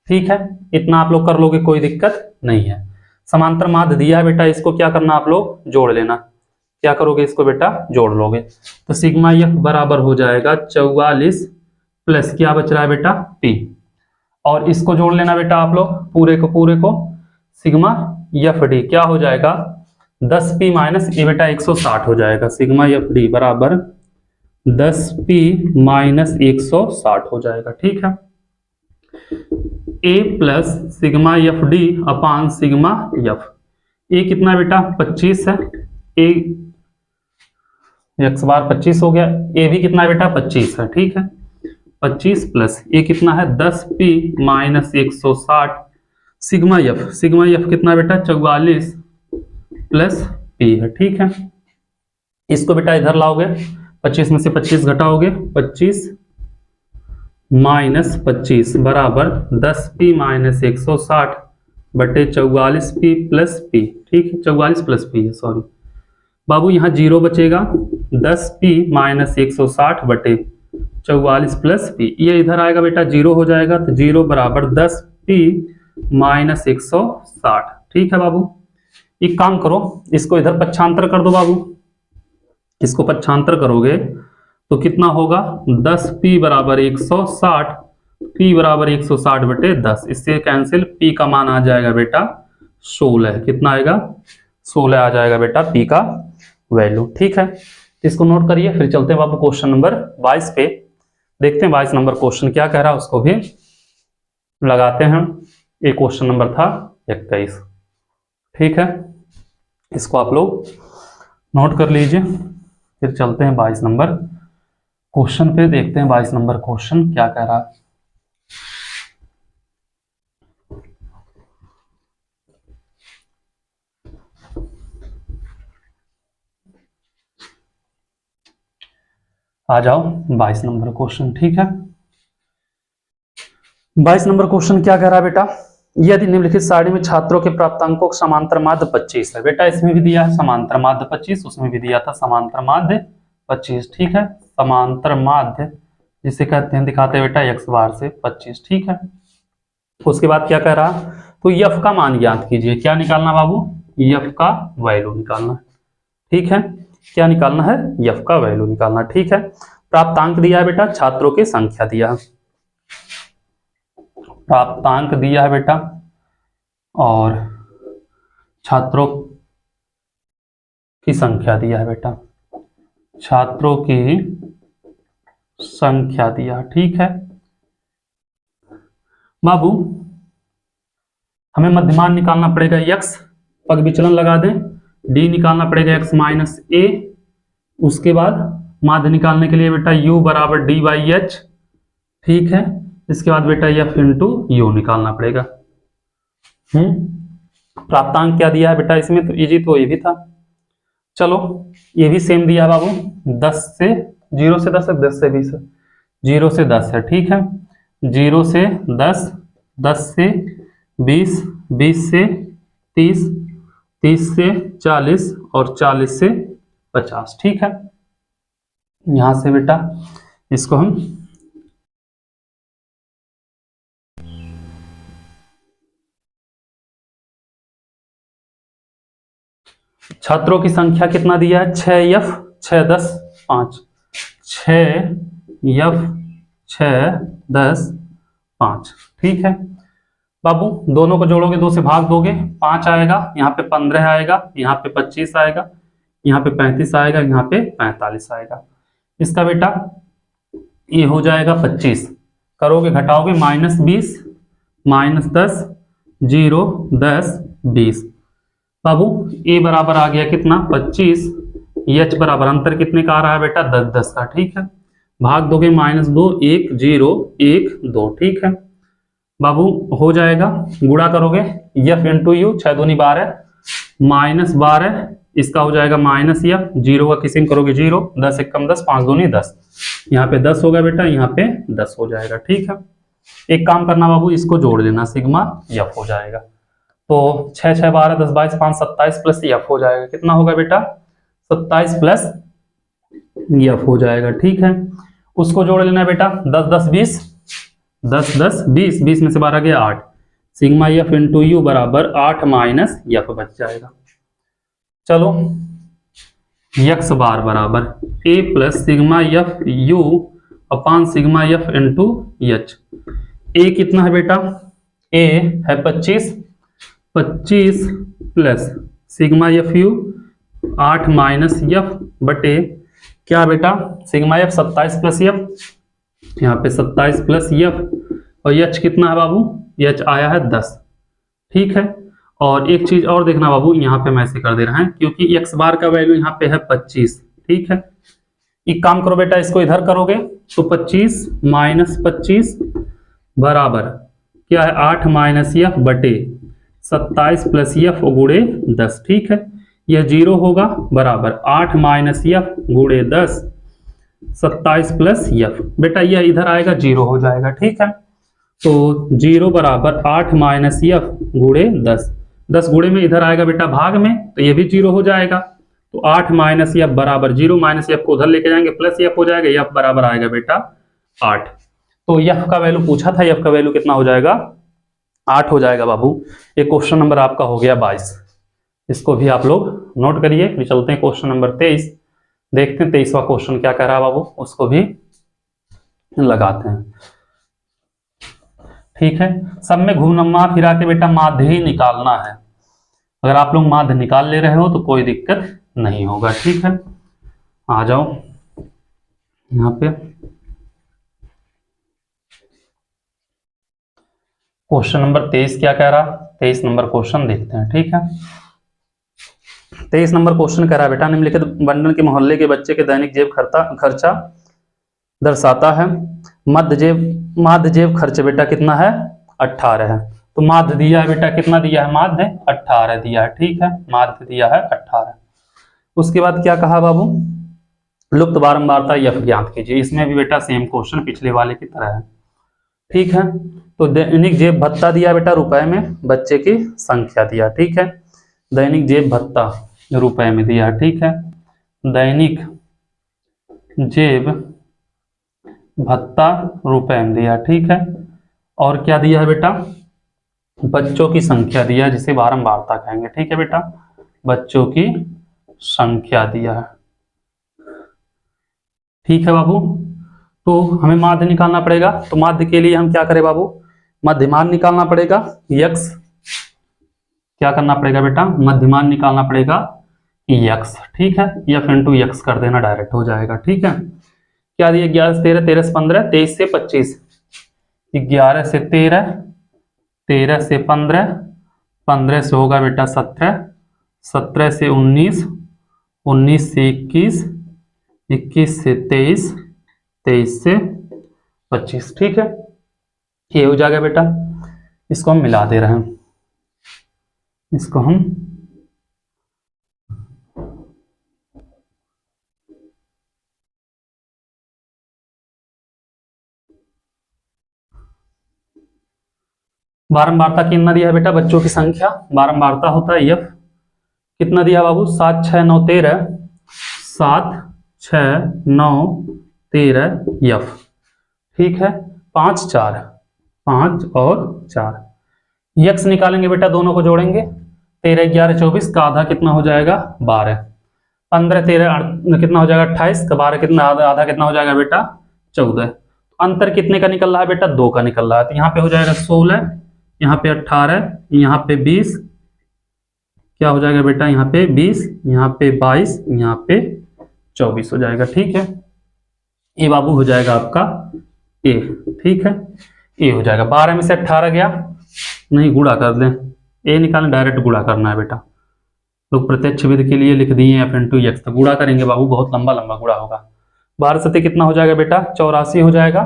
ठीक है, इतना आप लोग कर लोगे, कोई दिक्कत नहीं है। समांतर माध्य दिया है बेटा, इसको क्या करना आप लोग? जोड़ लेना। क्या करोगे इसको बेटा? जोड़ लोगे, तो सिग्मा एफ बराबर हो जाएगा 44 प्लस क्या बच रहा है बेटा? पी, और इसको जोड़ लेना बेटा आप लोग पूरे को, सिग्मा एफ डी क्या हो जाएगा? 10 पी माइनस ए बेटा 160 हो जाएगा। सिग्मा एफ डी बराबर 10 पी माइनस 160 हो जाएगा। ठीक है, a plus sigma f d upon sigma f. A कितना बेटा? 25 है, ए एक्स बार 25 हो गया, ए भी कितना बेटा? 25 है। ठीक है, 25 प्लस ए कितना है? 10 पी माइनस 160 सिग्मा एफ कितना बेटा? 44 प्लस पी है। ठीक है, इसको बेटा इधर लाओगे, 25 में से 25 घटाओगे, 25 माइनस 25 बराबर 10 पी माइनस 160 बटे 44 पी प्लस पी। ठीक है, 44 प्लस पी है, सॉरी बाबू, यहाँ 0 बचेगा, 10 पी माइनस 160 बटे 44 प्लस पी, ये इधर आएगा बेटा 0 हो जाएगा, तो 0 बराबर 10 पी माइनस 160। ठीक है बाबू, एक काम करो, इसको इधर पक्षांतर कर दो बाबू, इसको पक्षांतर करोगे तो कितना होगा? 10 पी बराबर 160, पी बराबर 160 बटे 10, इससे कैंसिल, पी का मान आ जाएगा बेटा 16। कितना आएगा? 16 आ जाएगा बेटा पी का वैल्यू। ठीक है, इसको नोट करिए, फिर चलते हैं बाबू क्वेश्चन नंबर 22 पे, देखते हैं 22 नंबर क्वेश्चन क्या कह रहा है, उसको भी लगाते हैं। एक क्वेश्चन नंबर था 21। ठीक है, इसको आप लोग नोट कर लीजिए, फिर चलते हैं 22 नंबर क्वेश्चन पे, देखते हैं 22 नंबर क्वेश्चन क्या कह रहा है। आ जाओ 22 नंबर क्वेश्चन। ठीक है, 22 नंबर क्वेश्चन क्या कह रहा है बेटा? यदि निम्नलिखित सारणी में छात्रों के प्राप्तांकों का समांतर माध्य 25 है, बेटा इसमें भी दिया है समांतर माध्य 25, उसमें भी दिया था समांतर माध्य 25। ठीक है, समांतर माध्य जिसे कहते हैं, दिखाते हैं बेटा एक्स बार से 25। ठीक है, उसके बाद क्या कह रहा? तो यफ का मान ज्ञात कीजिए। क्या निकालना बाबू? यफ का वैल्यू निकालना। ठीक है, क्या निकालना है? यफ का वैल्यू निकालना। ठीक है, प्राप्तांक दिया है बेटा, छात्रों की संख्या दिया है, प्राप्तांक दिया है बेटा, और छात्रों की संख्या दिया है बेटा, छात्रों की संख्या दिया। ठीक है बाबू, हमें मध्यमान निकालना पड़ेगा x, पग विचलन लगा दें, d निकालना पड़ेगा x माइनस ए, उसके बाद माध्य निकालने के लिए बेटा u बराबर डी बाई एच। ठीक है, इसके बाद बेटा f इंटू यू निकालना पड़ेगा। प्राप्तांक क्या दिया है बेटा इसमें? तो इजी तो ये भी था, चलो ये भी सेम दिया बाबू, 10 से 0 से 10 है, 10 से 20 है, 0 से 10 है। ठीक है, 0 से 10, 10 से 20, 20 से 30, 30 से 40 और 40 से 50। ठीक है, यहां से बेटा इसको हम छात्रों की संख्या कितना दिया है? 6f 6 10 5, 6f 6 10 5। ठीक है बाबू, दोनों को जोड़ोगे, 2 से भाग दोगे, 5 आएगा, यहाँ पे 15 आएगा, यहाँ पे 25 आएगा, यहाँ पे 35 आएगा, यहाँ पे 45 आएगा। इसका बेटा ये हो जाएगा 25, करोगे घटाओगे -20 -10 0 10 20। बाबू ए बराबर आ गया कितना 25, एच बराबर अंतर कितने का आ रहा है बेटा 10 10 का। ठीक है, भाग दोगे -2 1 0 1 2। ठीक है बाबू, हो जाएगा गुणा करोगे एफ इंटू यू 6 दूनी 12 -12, इसका हो जाएगा माइनस एफ, जीरो का किसिंग करोगे 0, 10 एक कम 10 5 दूनी 10, यहाँ पे 10 होगा बेटा, यहाँ पे 10 हो जाएगा। ठीक है, एक काम करना बाबू, इसको जोड़ लेना, सिग्मा एफ हो जाएगा। तो 6 6 12 10 22 5 27 प्लस एफ हो जाएगा, कितना होगा बेटा 27 प्लस एफ हो जाएगा। ठीक है, उसको जोड़ लेना बेटा, 10 10 20 10 10 20, 20 में से 12 गया 8, सिग्मा एफ इंटू यू बराबर 8 माइनस एफ बच जाएगा। चलो यक्स बार बराबर a plus sigma F you upon sigma F into h. A कितना है बेटा, ए है 25 plus sigma F u 8 minus f बटे क्या बेटा सिग्मा एफ 27 प्लस एफ, यहाँ पे 27 प्लस एफ, और एच कितना है बाबू, एच आया है 10। ठीक है, और एक चीज और देखना बाबू, यहाँ पे हम ऐसे कर दे रहे हैं क्योंकि एक्स बार का वैल्यू यहाँ पे है 25। ठीक है, एक काम करो बेटा, इसको इधर करोगे तो 25 माइनस 25 बराबर क्या है 8 माइनस एफ बटे 27 प्लस एफ गुणे 10। ठीक है, यह 0 होगा बराबर 8 माइनस एफ गुणे 10 27 प्लस एफ, बेटा यह इधर आएगा 0 हो जाएगा। ठीक है, तो 0 बराबर 8 माइनस एफ गुणे 10, 10 गुणे में इधर आएगा बेटा भाग में, तो ये भी 0 हो जाएगा। तो 8 माइनस एफ बराबर 0, माइनस एफ को उधर लेके जाएंगे प्लस एफ हो जाएगा, एफ बराबर आएगा बेटा 8। तो एफ का वैल्यू पूछा था, एफ का वैल्यू कितना हो जाएगा 8 हो जाएगा बाबू। ये क्वेश्चन नंबर आपका हो गया 22, इसको भी आप लोग नोट करिए। फिर चलते हैं क्वेश्चन नंबर 23, देखते हैं 23वां क्वेश्चन क्या कह रहा है बाबू, उसको भी लगाते हैं। ठीक है, सब में घूमना फिरा के बेटा माध्य ही निकालना है। अगर आप लोग माध्य निकाल ले रहे हो तो कोई दिक्कत नहीं होगा। ठीक है, आ जाओ यहाँ पे क्वेश्चन नंबर 23 क्या कह रहा, 23 नंबर क्वेश्चन देखते हैं। ठीक है, 23 नंबर क्वेश्चन कह रहा है बेटा, निम्नलिखित बंडल के मोहल्ले के बच्चे के दैनिक जेब खर्चा दर्शाता है। माध्य जेब खर्च बेटा कितना है 18 है। तो माध्य दिया है बेटा, कितना दिया है माध्य 18 दिया है। ठीक है, माध्य दिया है 18। उसके बाद क्या कहा बाबू, लुप्त बारंबारता एफ ज्ञात कीजिए। इसमें भी बेटा सेम क्वेश्चन पिछले वाले की तरह है। ठीक है, तो दैनिक जेब भत्ता दिया बेटा रुपए में, बच्चे की संख्या दिया। ठीक है, दैनिक जेब भत्ता रुपए में दिया। ठीक है, दैनिक जेब भत्ता रुपए में दिया। ठीक है, और क्या दिया है बेटा, बच्चों की संख्या दिया, जिसे बारंबारता कहेंगे। ठीक है बेटा, बच्चों की संख्या दिया है। ठीक है बाबू, तो हमें माध्य निकालना पड़ेगा। तो माध्य के लिए हम क्या करें बाबू, मध्यमान निकालना पड़ेगा। यक्स क्या करना पड़ेगा बेटा, मध्यमान निकालना पड़ेगा यक्स। ठीक है, एफ इंटू यक्स कर देना, डायरेक्ट हो जाएगा। ठीक है, क्या दिया 11 से 13 13 से 15 23 से 25, 11 से 13 13 से 15 15 से होगा बेटा 17 17 से 19 19 से 21 21 से 23 23 से 25। ठीक है, ये हो जाएगा बेटा। इसको हम मिला दे रहे हैं, इसको हम बारंबारता कितना दिया है बेटा, बच्चों की संख्या बारंबारता होता है एफ। कितना दिया बाबू 7 6 9 13 7 6 9 13 एफ। ठीक है, 5 4 5 और 4 यक्स निकालेंगे बेटा, दोनों को जोड़ेंगे 13 11 24 का आधा कितना हो जाएगा 12, 15 13 कितना हो जाएगा 28 का 12 कितना आधा कितना हो जाएगा बेटा 14। अंतर कितने का निकल रहा है बेटा 2 का निकल रहा है। तो यहाँ पे हो जाएगा 16, यहाँ पे 18, यहाँ पे 20, क्या हो जाएगा बेटा, यहाँ पे 20, यहाँ पे 22, यहाँ पे 24 हो जाएगा। ठीक है, ये बाबू हो जाएगा आपका ए। ठीक है, ए हो जाएगा। 12 में से 18 गया, नहीं गुणा कर दें, ए निकालें, डायरेक्ट गुणा करना है बेटा। लोग प्रत्यक्ष विधि के लिए लिख दिए एफ इंटू एक्स, तो गुणा करेंगे बाबू, बहुत लंबा लंबा गुणा होगा। 12 सत्ते कितना हो जाएगा बेटा, 84 हो जाएगा।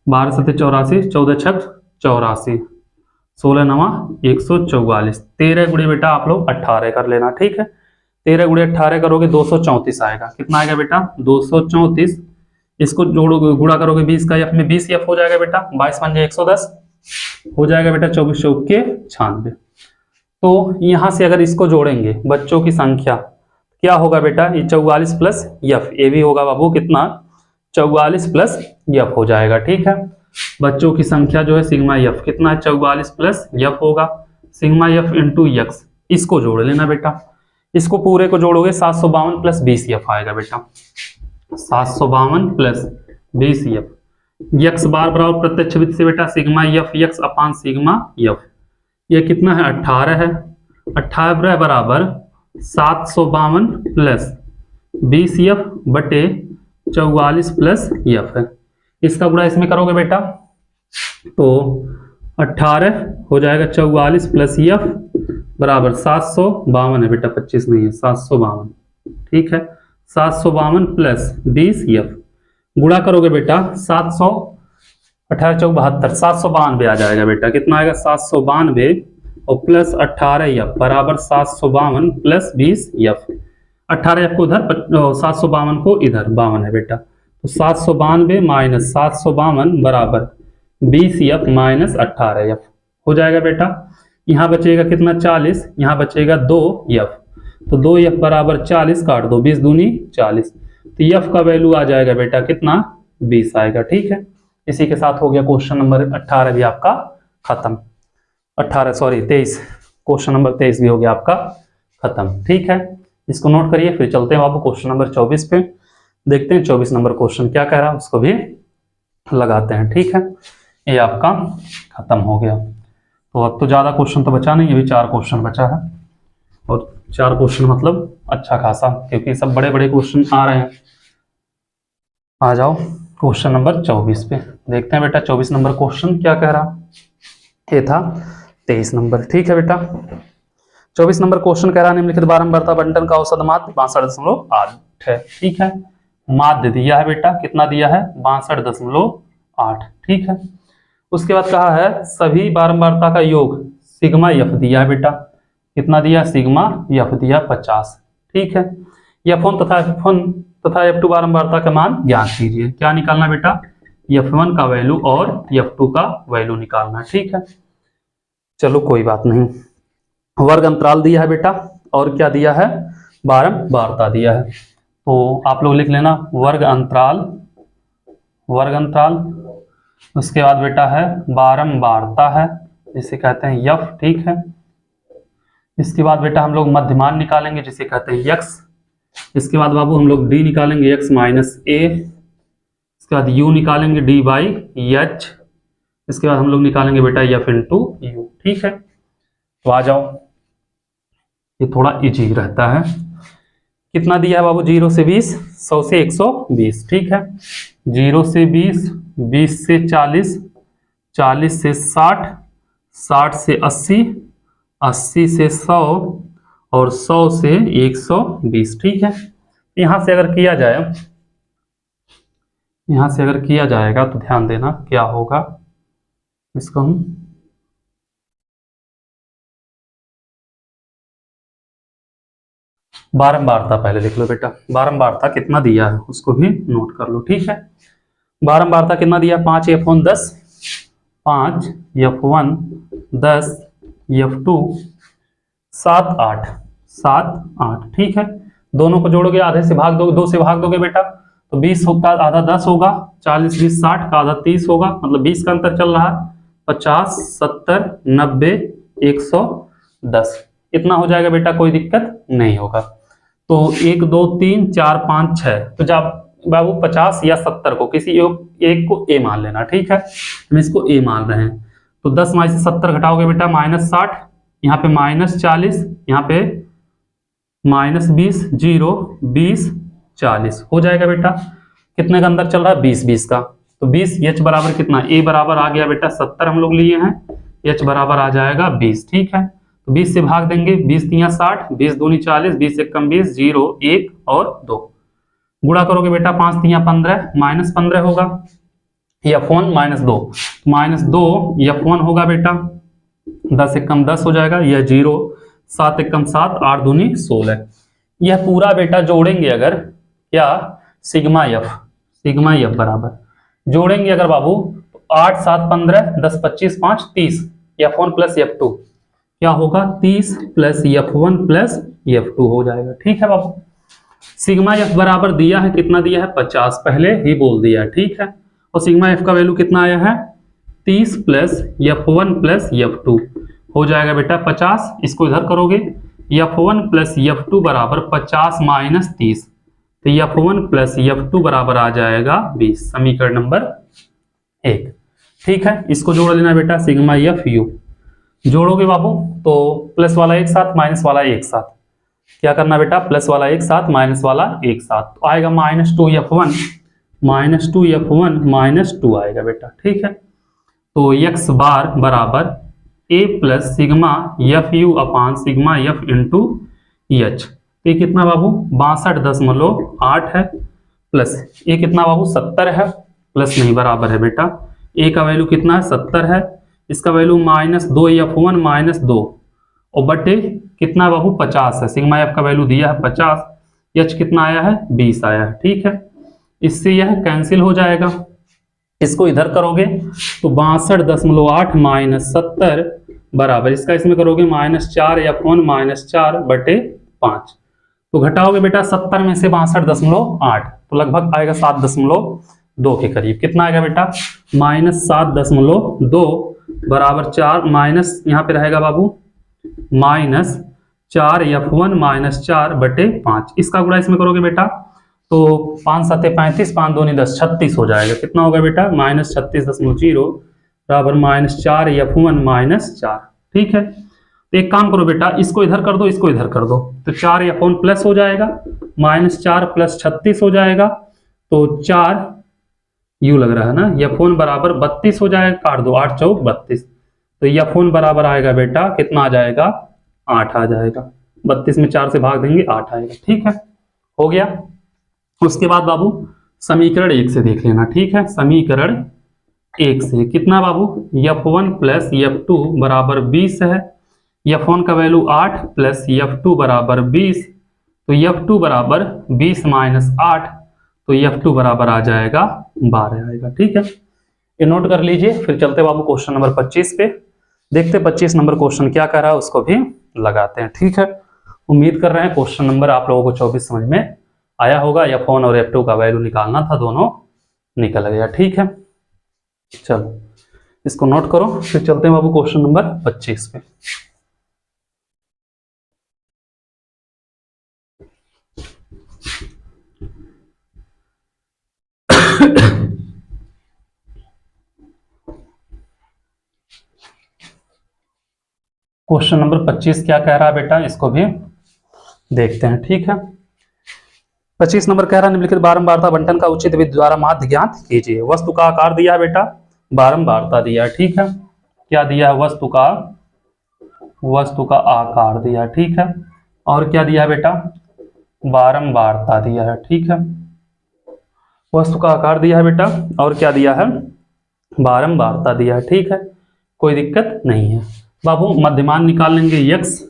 12 सत्ते 84, 14 छक 84, 16 नवा 144। 13 गुणे बेटा आप लोग 18 कर लेना। ठीक है, 13 गुणे 18 करोगे 234 आएगा। कितना आएगा बेटा, 234। इसको जोड़ोगे, गुणा करोगे 20 का एफ में, 20 एफ हो जाएगा बेटा, 22 पंजे 110 हो जाएगा बेटा, 24 चौके 96। तो यहां से अगर इसको जोड़ेंगे बच्चों की संख्या, क्या होगा बेटा, ये 44 प्लस एफ, ये भी होगा बाबू कितना, 44 प्लस एफ हो जाएगा। ठीक है, बच्चों की संख्या जो है सिग्मा एफ कितना है, 44 प्लस एफ होगा, सिग्मा एफ इंटू एक्स। इसको जोड़ लेना बेटा, इसको पूरे को जोड़ोगे 752 प्लस 20 एफ आएगा बेटा, 752 प्लस 20 एफ। एक्स बार बराबर प्रत्यक्ष विधि से बेटा सिग्मा एफ एक्स अपान सिग्मा एफ, ये कितना है 18 है, 18 बराबर 752 प्लस 20 एफ बटे 44 प्लस एफ है। इसका गुणा इसमें करोगे बेटा तो 18 हो जाएगा, 44 प्लस एफ बराबर 752 है बेटा, 25 नहीं है, 752। ठीक है, 752 प्लस 20 एफ, गुणा करोगे बेटा 700, 18 चौक 72, 792 आ जाएगा बेटा। कितना आएगा, 792 और प्लस 18 एफ बराबर 752 प्लस 20 एफ। 18 एफ को उधर, 752 को इधर, 52 है बेटा, तो 792 माइनस 752 बराबर 20 एफ माइनस 18 एफ हो जाएगा बेटा। यहाँ बचेगा कितना, 40, यहाँ बचेगा 2 एफ, तो 2 एफ बराबर 40 काट दो, 20 दूनी 40, तो एफ का वैल्यू आ जाएगा बेटा कितना, 20 आएगा। ठीक है, इसी के साथ हो गया क्वेश्चन नंबर 18 भी आपका खत्म, 23, क्वेश्चन नंबर 23 भी हो गया आपका खत्म। ठीक है, इसको नोट करिए, फिर चलते हैं बाबू क्वेश्चन नंबर 24 पे, देखते हैं 24 नंबर क्वेश्चन क्या कह रहा है, उसको भी लगाते हैं। ठीक है, ये आपका खत्म हो गया। तो अब तो ज्यादा क्वेश्चन तो बचा नहीं, अभी 4 क्वेश्चन बचा है, और 4 क्वेश्चन मतलब अच्छा खासा, क्योंकि सब बड़े बड़े क्वेश्चन आ रहे हैं। आ जाओ क्वेश्चन नंबर 24 पे, देखते हैं बेटा 24 नंबर क्वेश्चन क्या कह रहा। ये था 23 नंबर। ठीक है बेटा, 24 नंबर क्वेश्चन कह रहा निम्नलिखित बारंबारता बंटन का औसत माध्य 62.8 है। ठीक है, माध्य दिया है बेटा, कितना दिया है, 62.8। ठीक है, उसके बाद कहा है सभी बारंबारता का योग सिग्मा एफ दिया है बेटा, कितना दिया, सिग्मा एफ दिया 50। ठीक है, F1 तथा F1 तथा F2 बारंबारता का मान ज्ञात कीजिए। क्या निकालना बेटा, F1 का वैल्यू और F2 का वैल्यू निकालना। ठीक है, चलो कोई बात नहीं। वर्ग अंतराल दिया है बेटा, और क्या दिया है, बारंबारता दिया है, तो आप लोग लिख लेना वर्ग अंतराल, वर्ग अंतराल। उसके बाद बेटा है बारंबारता है, जिसे कहते हैं F। ठीक है, इसके बाद बेटा हम लोग मध्यमान निकालेंगे, जिसे कहते हैं x। इसके बाद बाबू हम लोग d निकालेंगे, x माइनस a। इसके बाद u निकालेंगे, d बाई h। इसके बाद हम लोग निकालेंगे बेटा f इंटू u। ठीक है, तो आ जाओ, ये थोड़ा इजी रहता है। कितना दिया है बाबू, 0 से 20, 100 से 120। ठीक है, 0 से 20, 20 से 40, 40 से 60, 60 से 80, 80 से 100 और 100 से 120। ठीक है, यहां से अगर किया जाए, यहां से अगर किया जाएगा तो ध्यान देना क्या होगा, इसको हम बारंबारता पहले लिख लो बेटा, बारंबारता कितना दिया है उसको भी नोट कर लो। ठीक है, बारंबारता कितना दिया, 5 F1 10, 5 F1 10, F2 7 8, 7 8। ठीक है, दोनों को जोड़ोगे, आधे से भाग दोगे, 2 से भाग दोगे बेटा, तो 20 का आधा 10 होगा, 40 20 60 का आधा 30 होगा, मतलब 20 का अंतर चल रहा है, 50 70 90 110 इतना हो जाएगा बेटा, कोई दिक्कत नहीं होगा। तो 1 2 3 4 5 6, तो जब बाबू 50 या 70 को किसी एक को ए मान लेना। ठीक है, हम इसको ए मान रहे हैं, तो 10 में से 70 घटाओगे बेटा -60, यहाँ पे -40, यहाँ पे -20, 0, 20, 40 हो जाएगा बेटा। कितने का अंदर चल रहा है? 20 20 का। तो 20 h बराबर कितना? a बराबर आ गया बेटा 70 हम लोग लिए हैं, h बराबर आ जाएगा 20। ठीक है, तो 20 से भाग देंगे, 20 तिया 60, 20 दूनी 40, 20 एकम 20, 0 1 और 2 गुणा करोगे बेटा 5 तिया 15, -15 होगा, f1 -2, -2 f1 होगा बेटा, 10 एकम 10 हो जाएगा, यह 0, 7 एकम 7, 8 दूनी 16। यह पूरा बेटा जोड़ेंगे अगर क्या सिग्मा एफ बराबर जोड़ेंगे अगर बाबू, तो 8 7 15, 10 25 5 30, f1 प्लस f2 क्या होगा? 30 प्लस f1 प्लस f2 हो जाएगा। ठीक है बाबू, सिग्मा एफ बराबर दिया है, कितना दिया है? 50, पहले ही बोल दिया। ठीक है, और सिग्मा एफ का वैल्यू कितना आया है? 30 प्लस f1 प्लस f2 हो जाएगा बेटा 50। इसको इधर करोगे, f1 प्लस f2 बराबर 50 माइनस 30, तो f1 प्लस f2 बराबर आ जाएगा 20, समीकरण नंबर 1। ठीक है, इसको जोड़ लेना बेटा, सिग्मा एफ यू जोड़ोगे बाबू तो प्लस वाला एक साथ, माइनस वाला एक साथ, क्या करना बेटा? प्लस वाला एक साथ, माइनस वाला एक साथ, तो आएगा -2f1 -2 आएगा बेटा। ठीक है, तो x बार बराबर a plus sigma F you upon sigma F into H. ये कितना बाबू? 62.8 है, प्लस ये कितना बाबू? 70 है, प्लस नहीं बराबर है बेटा, a का वैल्यू कितना है? 70 है, इसका वैल्यू -2f1 -2 और बटे कितना बाबू? 50 है, सिग्मा एफ का वैल्यू दिया है 50, एच कितना आया है? 20 आया है। ठीक है, इससे यह कैंसिल हो जाएगा, इसको इधर करोगे तो 62.8 माइनस 70 बराबर, इसका इसमें करोगे -4f1 -4 बटे 5, तो घटाओगे बेटा 70 में से 62.8, तो लगभग आएगा 7.2 के करीब। कितना आएगा बेटा? -7.2 बराबर 4 माइनस यहाँ पे रहेगा बाबू -4f1 -4 बटे 5, इसका गुणा इसमें करोगे बेटा तो 5 7 35, 5 2 10, 36 हो जाएगा। कितना होगा बेटा? -36.0 बराबर -4f1 -4। ठीक है, तो एक काम करो बेटा, इसको इधर कर दो, इसको इधर कर दो, तो 4f1 प्लस हो जाएगा, -4 प्लस 36 हो जाएगा, तो 4 यू लग रहा है ना, f1 बराबर 32 हो जाएगा, काट दो 8 चौक 32, तो f1 बराबर आएगा बेटा कितना आ जाएगा? 8 आ जाएगा, 32 में 4 से भाग देंगे 8 आएगा। ठीक है, हो गया। उसके बाद बाबू समीकरण 1 से देख लेना। ठीक है, समीकरण 1 से कितना बाबू? f1 प्लस f2 बराबर 20 है, f1 का वैल्यू 8 प्लस f2 बराबर 20, तो f2 बराबर 20 माइनस 8, तो f2 बराबर आ जाएगा 12 आएगा। ठीक है, ये नोट कर लीजिए, फिर चलते बाबू क्वेश्चन नंबर 25 पे, देखते 25 नंबर क्वेश्चन क्या कह रहा है, उसको भी लगाते हैं। ठीक है, उम्मीद कर रहे हैं क्वेश्चन नंबर आप लोगों को 24 समझ में आया होगा, f1 और f2 का वैल्यू निकालना था, दोनों निकल गया। ठीक है, चलो इसको नोट करो, फिर चलते हैं बाबू क्वेश्चन नंबर 25 पे। क्वेश्चन नंबर 25 क्या कह रहा है बेटा, इसको भी देखते हैं। ठीक है, 25 नंबर कह रहा है निम्नलिखित बारंबारता बंटन का उचित विधि द्वारा माध्य ज्ञात कीजिए। वस्तु का आकार दिया है बेटा, बारंबारता दिया है। ठीक है, क्या दिया है? वस्तु का आकार दिया है। ठीक है, और क्या दिया है बेटा? बारंबारता दिया है। ठीक है, वस्तु का आकार दिया है बेटा, और क्या दिया है? बारंबारता दिया है। ठीक है, कोई दिक्कत नहीं है बाबू। मध्यमान निकाल लेंगे x,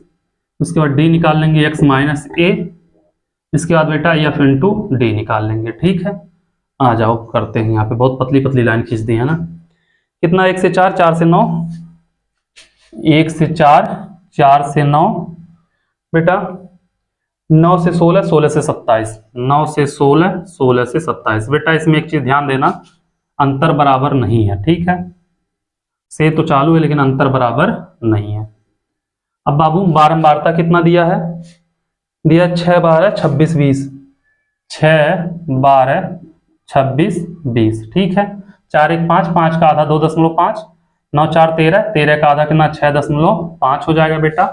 उसके बाद d निकाल लेंगे x माइनस a, इसके बाद बेटा f इंटू डी निकाल लेंगे। ठीक है, आ जाओ करते हैं। यहाँ पे बहुत पतली पतली लाइन खींच दी है ना। कितना? 1 से 4, 4 से 9, 1 से 4, 4 से 9 बेटा, 9 से 16, 16 से 27, 9 से 16, 16 से 27 बेटा। इसमें एक चीज ध्यान देना, अंतर बराबर नहीं है। ठीक है, से तो चालू है लेकिन अंतर बराबर नहीं है। अब बाबू बारंबारता कितना दिया है? दिया 6 12 26 20, 6 12 26 20। ठीक है, 4 1 5, 5 का आधा 2.5, 9 4 13, 13 का आधा कितना 6.5 हो जाएगा बेटा।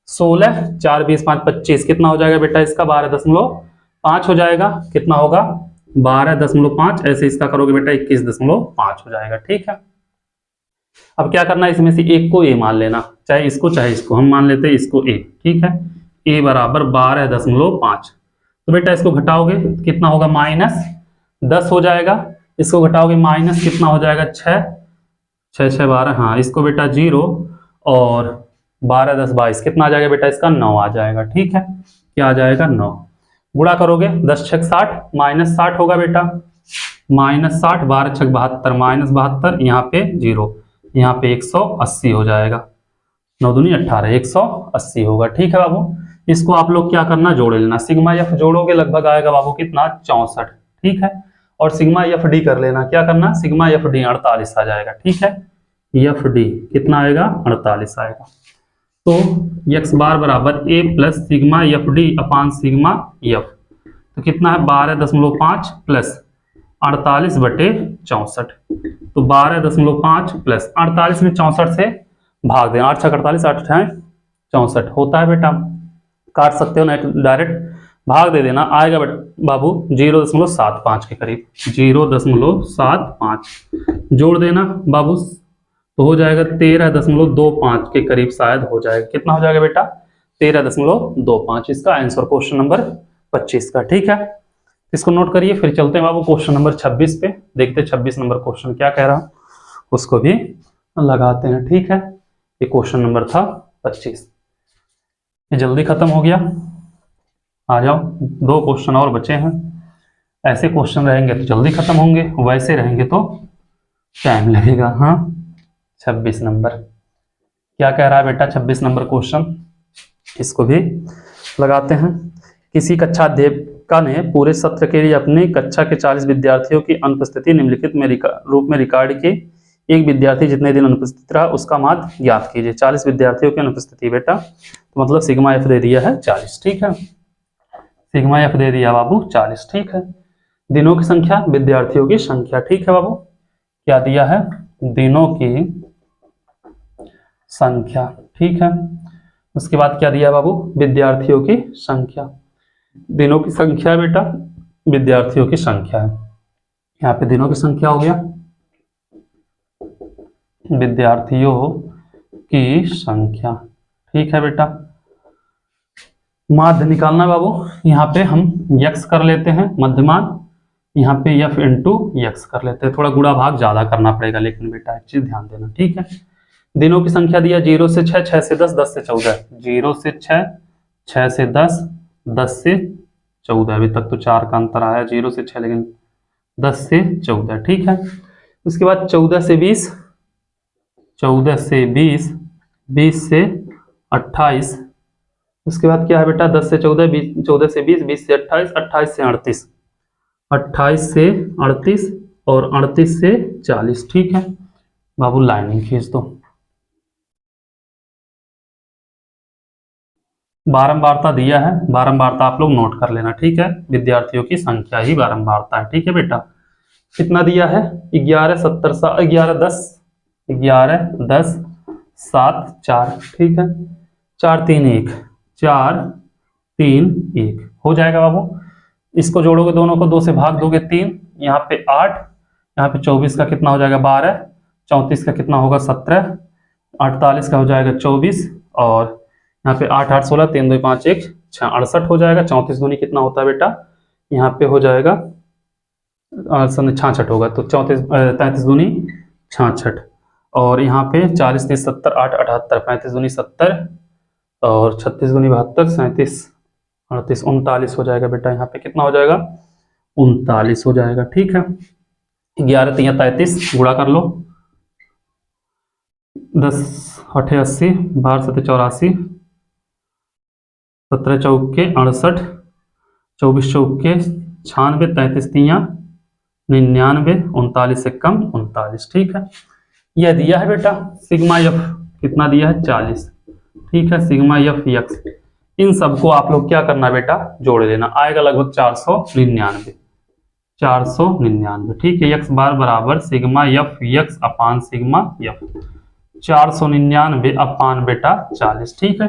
16 4 20 5 25 कितना हो जाएगा बेटा इसका 12.5 हो जाएगा। कितना होगा 12.5, ऐसे इसका करोगे बेटा 21.5 हो जाएगा। ठीक है, अब क्या करना है, इसमें से एक को ए मान लेना, चाहे इसको चाहे इसको, हम मान लेते हैं इसको ए। ठीक है, ए बराबर 12.5। तो बेटा इसको घटाओगे कितना होगा -10 हो जाएगा। इसको घटाओगे माइनस कितना हो जाएगा 6 6 6 12, हाँ इसको बेटा 0 और 12 10 22 कितना आ जाएगा बेटा इसका 9 आ जाएगा। ठीक है, क्या आ जाएगा 9। गुणा करोगे 10 6 60 -60 होगा बेटा, -60 12 6 72 -72, यहाँ पे 0, यहाँ पे 180 हो जाएगा। 9 दूनी 18 180 होगा। ठीक है बाबू, इसको आप लोग क्या करना जोड़ लेना, सिग्मा एफ जोड़ोगे लगभग आएगा बाबू कितना 64। ठीक है, और सिग्मा एफ डी कर लेना, क्या करना सिग्मा एफ डी 48 आ जाएगा। ठीक है, एफ डी कितना आएगा 48 आएगा। तो x बार बराबर a plus sigma f d upon sigma F, तो कितना है 12.5 प्लस 48/64, तो 12.5 प्लस 48 में 64 से भाग देना, 8 6 48 8 6 64 होता है बेटा, काट सकते हो ना डायरेक्ट, भाग दे देना, आएगा बाबू 0.75 के करीब, 0.75 जोड़ देना बाबू, तो हो जाएगा 13.25 के करीब शायद हो जाएगा। कितना हो जाएगा बेटा 13.25, इसका आंसर क्वेश्चन नंबर 25 का। ठीक है, इसको नोट करिए, फिर चलते हैं बाबू क्वेश्चन नंबर 26 पे, देखते हैं 26 नंबर क्वेश्चन क्या कह रहा उसको भी लगाते हैं। ठीक है, ये क्वेश्चन नंबर था 25, ये जल्दी खत्म हो गया। आ जाओ, 2 क्वेश्चन और बचे हैं। ऐसे क्वेश्चन रहेंगे तो जल्दी खत्म होंगे, वैसे रहेंगे तो टाइम लगेगा। हाँ, 26 नंबर क्या कह रहा है बेटा 26 नंबर क्वेश्चन, इसको भी लगाते हैं। किसी कक्षा अध्यापिका ने पूरे सत्र के लिए अपनी कक्षा के 40 विद्यार्थियों की अनुपस्थिति निम्नलिखित में रूप में रिकॉर्ड की। एक विद्यार्थी जितने दिन अनुपस्थित रहा उसका मान ज्ञात कीजिए। 40 विद्यार्थियों की अनुपस्थिति बेटा, तो मतलब सिग्मा एफ दे दिया है 40। ठीक है, सिग्मा एफ दे दिया बाबू 40। ठीक है, दिनों की संख्या विद्यार्थियों की संख्या। ठीक है बाबू, क्या दिया है दिनों की संख्या। ठीक है, उसके बाद क्या दिया बाबू विद्यार्थियों की संख्या। दिनों की संख्या बेटा, विद्यार्थियों की संख्या है, यहाँ पे दिनों की संख्या हो गया, विद्यार्थियों की संख्या। ठीक है बेटा, माध्य निकालना बाबू, यहाँ पे हम यक्स कर लेते हैं मध्यमान, यहाँ पे एफ इंटू यक्स कर लेते हैं, थोड़ा गुणा भाग ज्यादा करना पड़ेगा लेकिन बेटा एक चीज ध्यान देना। ठीक है, दिनों की संख्या दिया 0 से 6 6 से 10 10 से 14, 0 से 6 6 से 10 10 से 14, अभी तक तो 4 का अंतर आया, 0 से 6 लेकिन 10 से 14। ठीक है, उसके बाद 14 से 20 14 से 20 20 से 28, उसके बाद क्या है बेटा 10 से 14 20 14 से 20 20 से 28 28 से 38 28 से 38 और 38 से 40। ठीक है बाबू, लाइनिंग खींच दो। बारंबारता दिया है, बारंबारता आप लोग नोट कर लेना। ठीक है, विद्यार्थियों की संख्या ही बारंबारता है। ठीक है बेटा, कितना दिया है 11 70 11 10 11 10 7 4। ठीक है, 4 3 1 4 3 1 हो जाएगा बाबू। इसको जोड़ोगे दोनों को, 2 से भाग दोगे 3, यहाँ पे 8, यहाँ पे 24 का कितना हो जाएगा 12, 34 का कितना होगा 17, 48 का हो जाएगा 24, और यहाँ पे 8 8 16 3 2 5 1 6 68 हो जाएगा। 34 दूनी कितना होता है बेटा, यहाँ पे हो जाएगा 66 होगा, तो 33 दूनी 66, और यहाँ पे 40 30 70 8 78 35 दूनी 70 और 36 दूनी 72 37 38 39 हो जाएगा बेटा, यहाँ पे कितना हो जाएगा 39 हो जाएगा। ठीक है, 11 3 33 गुणा कर लो, 10 8 80 12 7 84 17 चौके 68 24 चौके 96 33 तियां 99 39 से कम 39। ठीक है, यह दिया है बेटा सिग्मा एफ, कितना दिया है 40। ठीक है, सिग्मा एफ यक्स, इन सबको आप लोग क्या करना बेटा जोड़ लेना, आएगा लगभग 499 499। ठीक है, यक्स बार बराबर सिग्मा एफ यक्स अपान सिग्मा एफ, 499 अपान बेटा 40। ठीक है,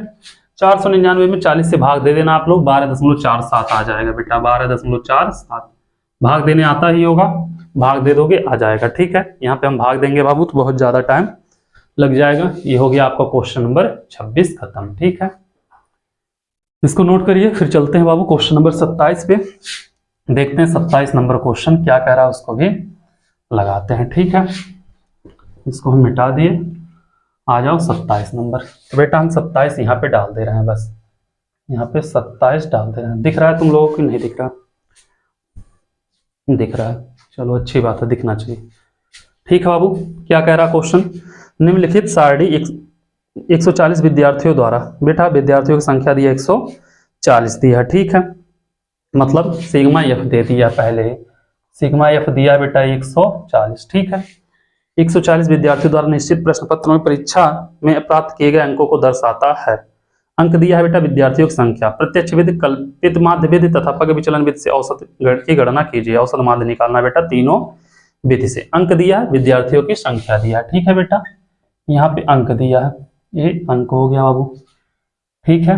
499 में 40 से भाग दे देना आप लोग, 12.47 आ जाएगा बेटा, 12.47 भाग देने आता ही होगा, भाग दे दोगे आ जाएगा। ठीक है, यहाँ पे हम भाग देंगे बाबू तो बहुत ज्यादा टाइम लग जाएगा। ये हो गया आपका क्वेश्चन नंबर 26 खत्म। ठीक है, इसको नोट करिए, फिर चलते हैं बाबू क्वेश्चन नंबर 27 पे, देखते हैं 27 नंबर क्वेश्चन क्या कह रहा है, उसको भी लगाते हैं। ठीक है, इसको हम मिटा दिए, आ जाओ 27 नंबर। तो बेटा हम 27 यहाँ पे डाल दे रहे हैं, बस यहाँ पे 27 डाल दे रहे हैं। दिख रहा है तुम लोगों को नहीं दिख रहा? दिख रहा है, चलो अच्छी बात है, दिखना चाहिए। ठीक है बाबू, क्या कह रहा क्वेश्चन, निम्नलिखित सारणी 140 विद्यार्थियों द्वारा, बेटा विद्यार्थियों की संख्या दी है 140 दिया। ठीक है, मतलब सिग्मा एफ दे दिया पहले ही, सिग्मा एफ दिया बेटा 140। ठीक है, 140 विद्यार्थियों द्वारा निश्चित प्रश्न पत्र में परीक्षा में प्राप्त किए गए अंकों को दर्शाता है। अंक दिया है बेटा विद्यार्थियों की संख्या, प्रत्यक्ष विधि, कल्पित माध्य विधि तथा पग विचलन विधि से औसत की गणना कीजिए। औसत माध्य निकालना बेटा तीनों विधि से। अंक दिया है, विद्यार्थियों की संख्या दिया है। ठीक है बेटा, यहाँ पे अंक दिया है, ये अंक हो गया बाबू। ठीक है,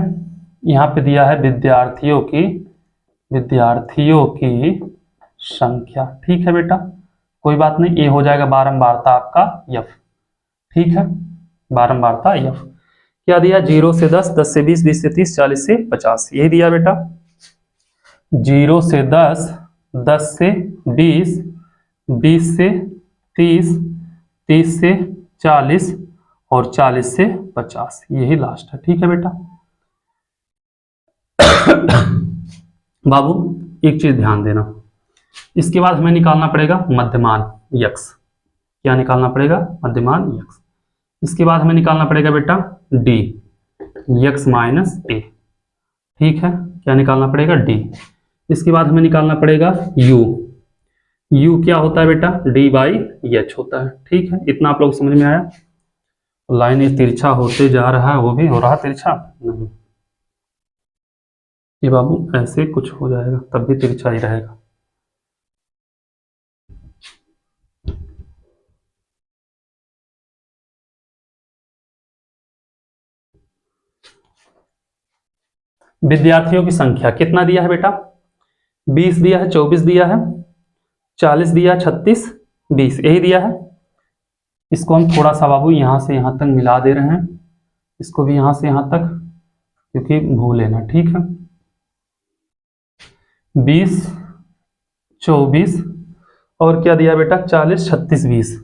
यहाँ पे दिया है विद्यार्थियों की संख्या। ठीक है बेटा, कोई बात नहीं, ये हो जाएगा बारंबारता आपका यफ। ठीक है, बारंबारता यफ। क्या दिया, 0 से 10, 10 से 20, 20 से 30, 40 से 50, यही दिया बेटा। 0 से 10, 10 से 20, 20 से 30, 30 से 40 और 40 से 50, यही लास्ट है। ठीक है बेटा बाबू एक चीज ध्यान देना, इसके बाद हमें निकालना पड़ेगा मध्यमान यक्स। क्या निकालना पड़ेगा, मध्यमान यक्स। इसके बाद हमें निकालना पड़ेगा बेटा डी, यक्स माइनस ए। ठीक है, क्या निकालना पड़ेगा, डी। इसके बाद हमें निकालना पड़ेगा यू, यू क्या होता है बेटा, डी बाई एच होता है। ठीक है, इतना आप लोग समझ में आया। लाइन ये तिरछा होते जा रहा है, वो भी हो रहा तिरछा नहीं, ये बाबू ऐसे कुछ हो जाएगा तब भी तिरछा ही रहेगा। विद्यार्थियों की संख्या कितना दिया है बेटा, 20 दिया है, 24 दिया है, 40 दिया है, 36, 20, यही दिया है। इसको हम थोड़ा सा बाबू यहां से यहां तक मिला दे रहे हैं, इसको भी यहां से यहां तक, क्योंकि भूल लेना। ठीक है, 20, 24 और क्या दिया बेटा, 40, 36, 20,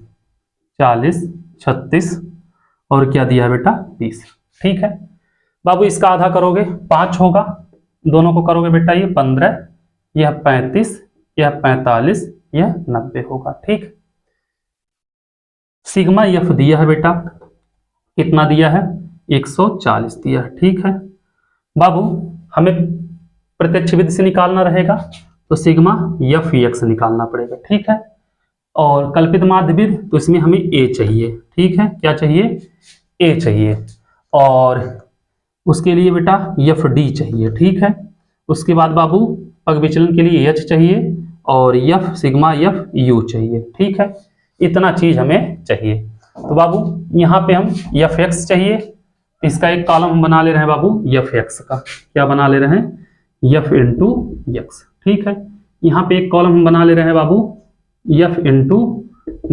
40, 36 और क्या दिया बेटा 20। ठीक है बाबू, इसका आधा करोगे 5 होगा, दोनों को करोगे बेटा ये 15, यह 35, यह 45, यह 90 होगा। ठीक, सिग्मा एफ दिया है बेटा, कितना दिया है, 140 दिया है। ठीक है बाबू, हमें प्रत्यक्ष विधि से निकालना रहेगा तो सिग्मा एफ एक्स निकालना पड़ेगा। ठीक है, और कल्पित माध्य विधि तो इसमें हमें ए चाहिए। ठीक है, क्या चाहिए, ए चाहिए, और उसके लिए बेटा एफ डी चाहिए। ठीक है, उसके बाद बाबू पग विचलन के लिए एच चाहिए और एफ सिग्मा एफ यू चाहिए। ठीक है, इतना चीज हमें चाहिए। तो बाबू यहाँ पे हम एफ एक्स चाहिए, इसका एक कॉलम हम बना ले रहे हैं बाबू एफ एक्स का। क्या बना ले रहे हैं, एफ इंटू एक्स। ठीक है, यहाँ पे एक कॉलम हम बना ले रहे हैं बाबू एफ इंटू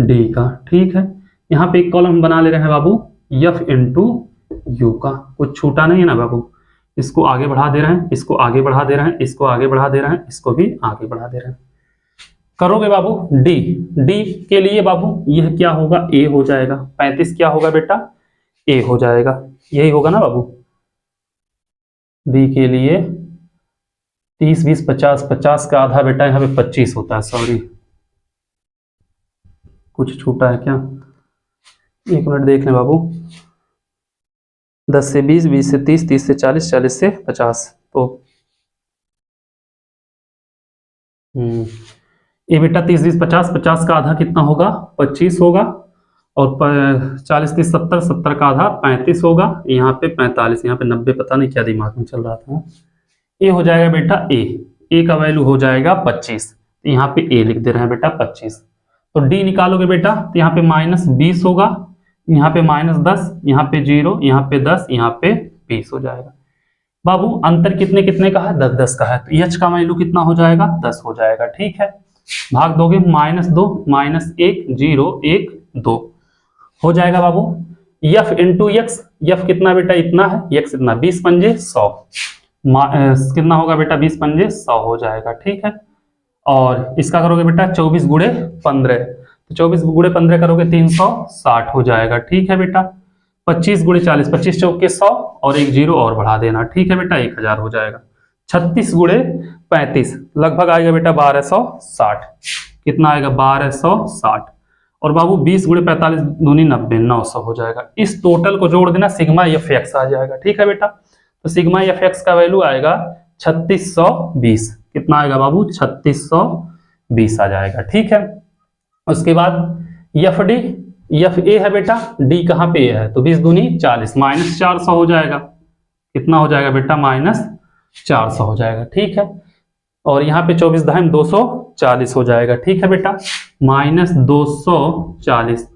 डी का। ठीक है, यहाँ पे एक कॉलम हम बना ले रहे हैं बाबू एफ इंटू यू का। कुछ छूटा नहीं है ना बाबू, इसको आगे बढ़ा दे रहे हैं, इसको आगे बढ़ा दे रहे हैं, इसको आगे बढ़ा दे रहे हैं, इसको भी आगे बढ़ा दे रहे हैं। करोगे बाबू डी, डी के लिए बाबू यह क्या होगा, ए हो जाएगा। 35 क्या होगा बेटा, ए हो जाएगा, यही होगा ना बाबू। डी के लिए 30, 20, 50, 50 का आधा बेटा यहाँ पे 25 होता है। सॉरी, कुछ छूटा है क्या, एक मिनट देख लें बाबू। 10 से 20, 20 से 30, 30 से 40, 40 से 50, तो ये बेटा 30, 20, 50, 50 का आधा कितना होगा, 25 होगा, और 40, 30, 70, 70 का आधा 35 होगा, यहाँ पे 45, यहाँ पे 90, पता नहीं क्या दिमाग में चल रहा था। ये हो जाएगा बेटा ए, ए का वैल्यू हो जाएगा 25, तो यहाँ पे ए लिख दे रहे हैं बेटा 25। तो डी निकालोगे बेटा तो यहाँ पे -20 होगा, यहाँ पे -10, यहाँ पे 0, यहाँ पे 10, यहाँ पे 20 हो जाएगा। बाबू अंतर कितने कितने का है? 10-10 का है, तो एच का वैल्यू कितना हो जाएगा? 10 हो जाएगा। ठीक है, भाग दोगे -2, -1, 0, 1, 2 हो जाएगा बाबू। f इंटू एक्स, एफ कितना बेटा? इतना है, एक्स इतना, 20 पंजे 100, कितना होगा बेटा? 20 पंजे 100 हो जाएगा। ठीक है, और इसका करोगे बेटा 24 गुणे 15, तो 24 गुणे 15 करोगे 360 हो जाएगा। ठीक है बेटा, 25 गुणे 40, 25 चौके 100 और एक 0 और बढ़ा देना। ठीक है बेटा, 1000 हो जाएगा। 36 गुणे 35 लगभग आएगा बेटा 1260, कितना आएगा? 1260। और बाबू 20 गुणे 45 दूनी 90, 900 हो जाएगा। इस टोटल को जोड़ देना, सिग्मा एफ एक्स आ जाएगा। ठीक है बेटा, तो सिग्मा एफ एक्स का वैल्यू आएगा 3620, कितना आएगा बाबू? 3620 आ जाएगा। ठीक है, उसके बाद एफ डी, एफ ए है बेटा, डी कहाँ पे है? तो 20 दूनी 40, -400 हो जाएगा। कितना हो जाएगा बेटा? -400 हो जाएगा। ठीक है, और यहाँ पे 24 दाहिम 240 हो जाएगा। ठीक है बेटा, -240,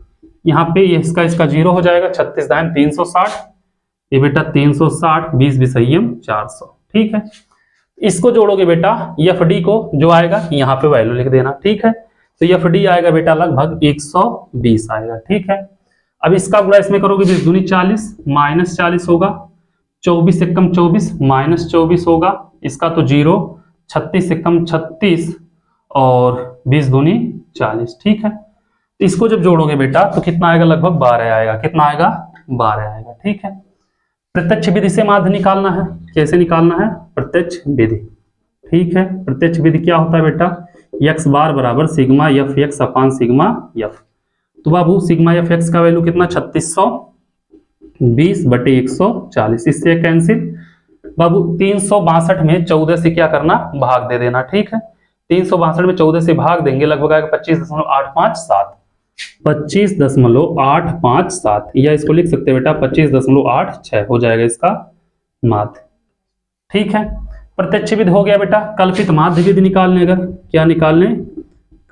यहाँ पे इसका 0 हो जाएगा। 36 दाहिम 360, ये बेटा 360, 20 विसयम 400। ठीक है, इसको जोड़ोगे बेटा एफ डी को, जो आएगा यहाँ पे वैल्यू लिख देना। ठीक है, तो एफ डी आएगा बेटा लगभग 120 आएगा। ठीक है, अब इसका गुणा इसमें करोगे 20 दूनी 40, -40 होगा, 24 से कम 24, -24 होगा, इसका तो 0, 36 से कम 36 और 20 दूनी 40। ठीक है, इसको जब जोड़ोगे बेटा तो कितना आएगा? लगभग 12 आएगा। कितना आएगा? 12 आएगा। ठीक है, प्रत्यक्ष विधि से माध्य निकालना है। कैसे निकालना है? प्रत्यक्ष विधि। ठीक है, प्रत्यक्ष विधि क्या होता है बेटा? x बार बराबर सिग्मा एफ एक्स अपान सिग्मा एफ। तो बाबू सिग्मा एफ एक्स का वैल्यू कितना? 3620 बटे 140, इससे कैंसिल। बाबू 362 में 14 से क्या करना? भाग दे देना। ठीक है, 362 में 14 से भाग देंगे, लगभग आएगा 25.857, 25.857, या इसको लिख सकते हैं बेटा 25.86 हो जाएगा इसका माध्य। ठीक है, प्रत्यक्ष विधि हो गया बेटा। कल्पित माध्य विधि निकालने का, क्या निकालने?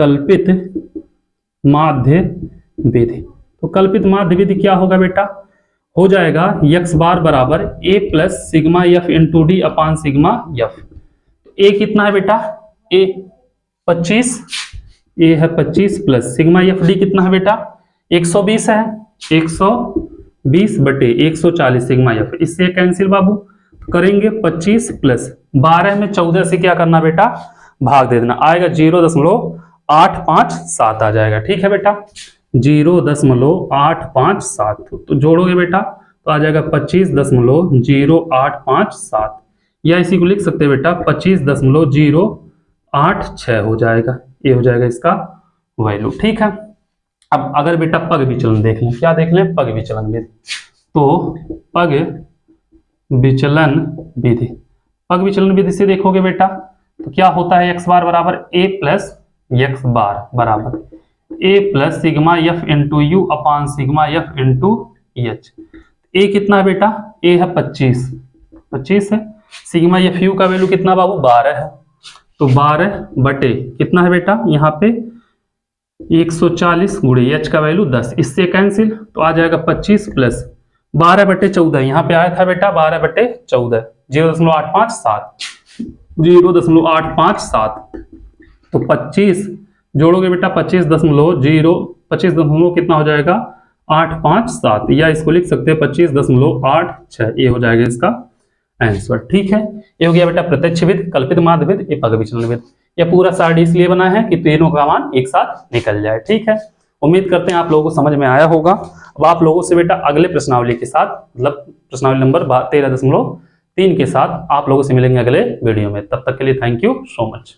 कल्पित माध्य विधि। तो कल्पित माध्य विधि क्या होगा बेटा? हो जाएगा x बार बराबर a plus sigma F into d upon sigma F. a कितना है बेटा? a 25, a है 25 प्लस सिग्मा एफ डी कितना है बेटा? 120 है, 120 बटे 140 सिग्मा एफ, इससे कैंसिल बाबू करेंगे। 25 प्लस 12 में 14 से क्या करना बेटा? भाग दे देना, आएगा 0.857 आ जाएगा। ठीक है बेटा, 0.857, तो जोड़ोगे बेटा तो आ जाएगा 25.0857, या इसी को लिख सकते हैं बेटा 25.086 हो जाएगा। ये हो जाएगा इसका वैल्यू। ठीक है, अब अगर बेटा पग विचलन देख लें, क्या देख लें? पग विचलन विधि। तो पग विचलन विधि, पग विचलन विधि से देखोगे बेटा तो क्या होता है? x बार बराबर a प्लस x बार बराबर a plus sigma F into you upon sigma F into H. a कितना है बेटा? a है 25 है, सिग्मा एफ यू का वैल्यू कितना बाबू? 12 है, तो 12 बटे कितना है बेटा? यहाँ पे 140 गुणे एच का वैल्यू 10, इससे कैंसिल, तो आ जाएगा 25 प्लस 12 बटे 14, यहाँ पे आया था बेटा 12 बटे 14, 0.857, तो 25 जोड़ोगे बेटा 25.0 कितना हो जाएगा? 857, या इसको लिख सकते हैं 25.86, ये हो जाएगा इसका आंसर। ठीक है, ये हो गया बेटा प्रत्यक्ष विधि, कल्पित माध्य विधि, ये पग विचलन विधि। ये पूरा सारणी इसलिए बना है कि तीनों का मान एक साथ निकल जाए। ठीक है, उम्मीद करते हैं आप लोगों को समझ में आया होगा। अब आप लोगों से बेटा अगले प्रश्नावली के साथ, मतलब प्रश्नावली नंबर 13.3 के साथ आप लोगों से मिलेंगे अगले वीडियो में। तब तक के लिए थैंक यू सो मच।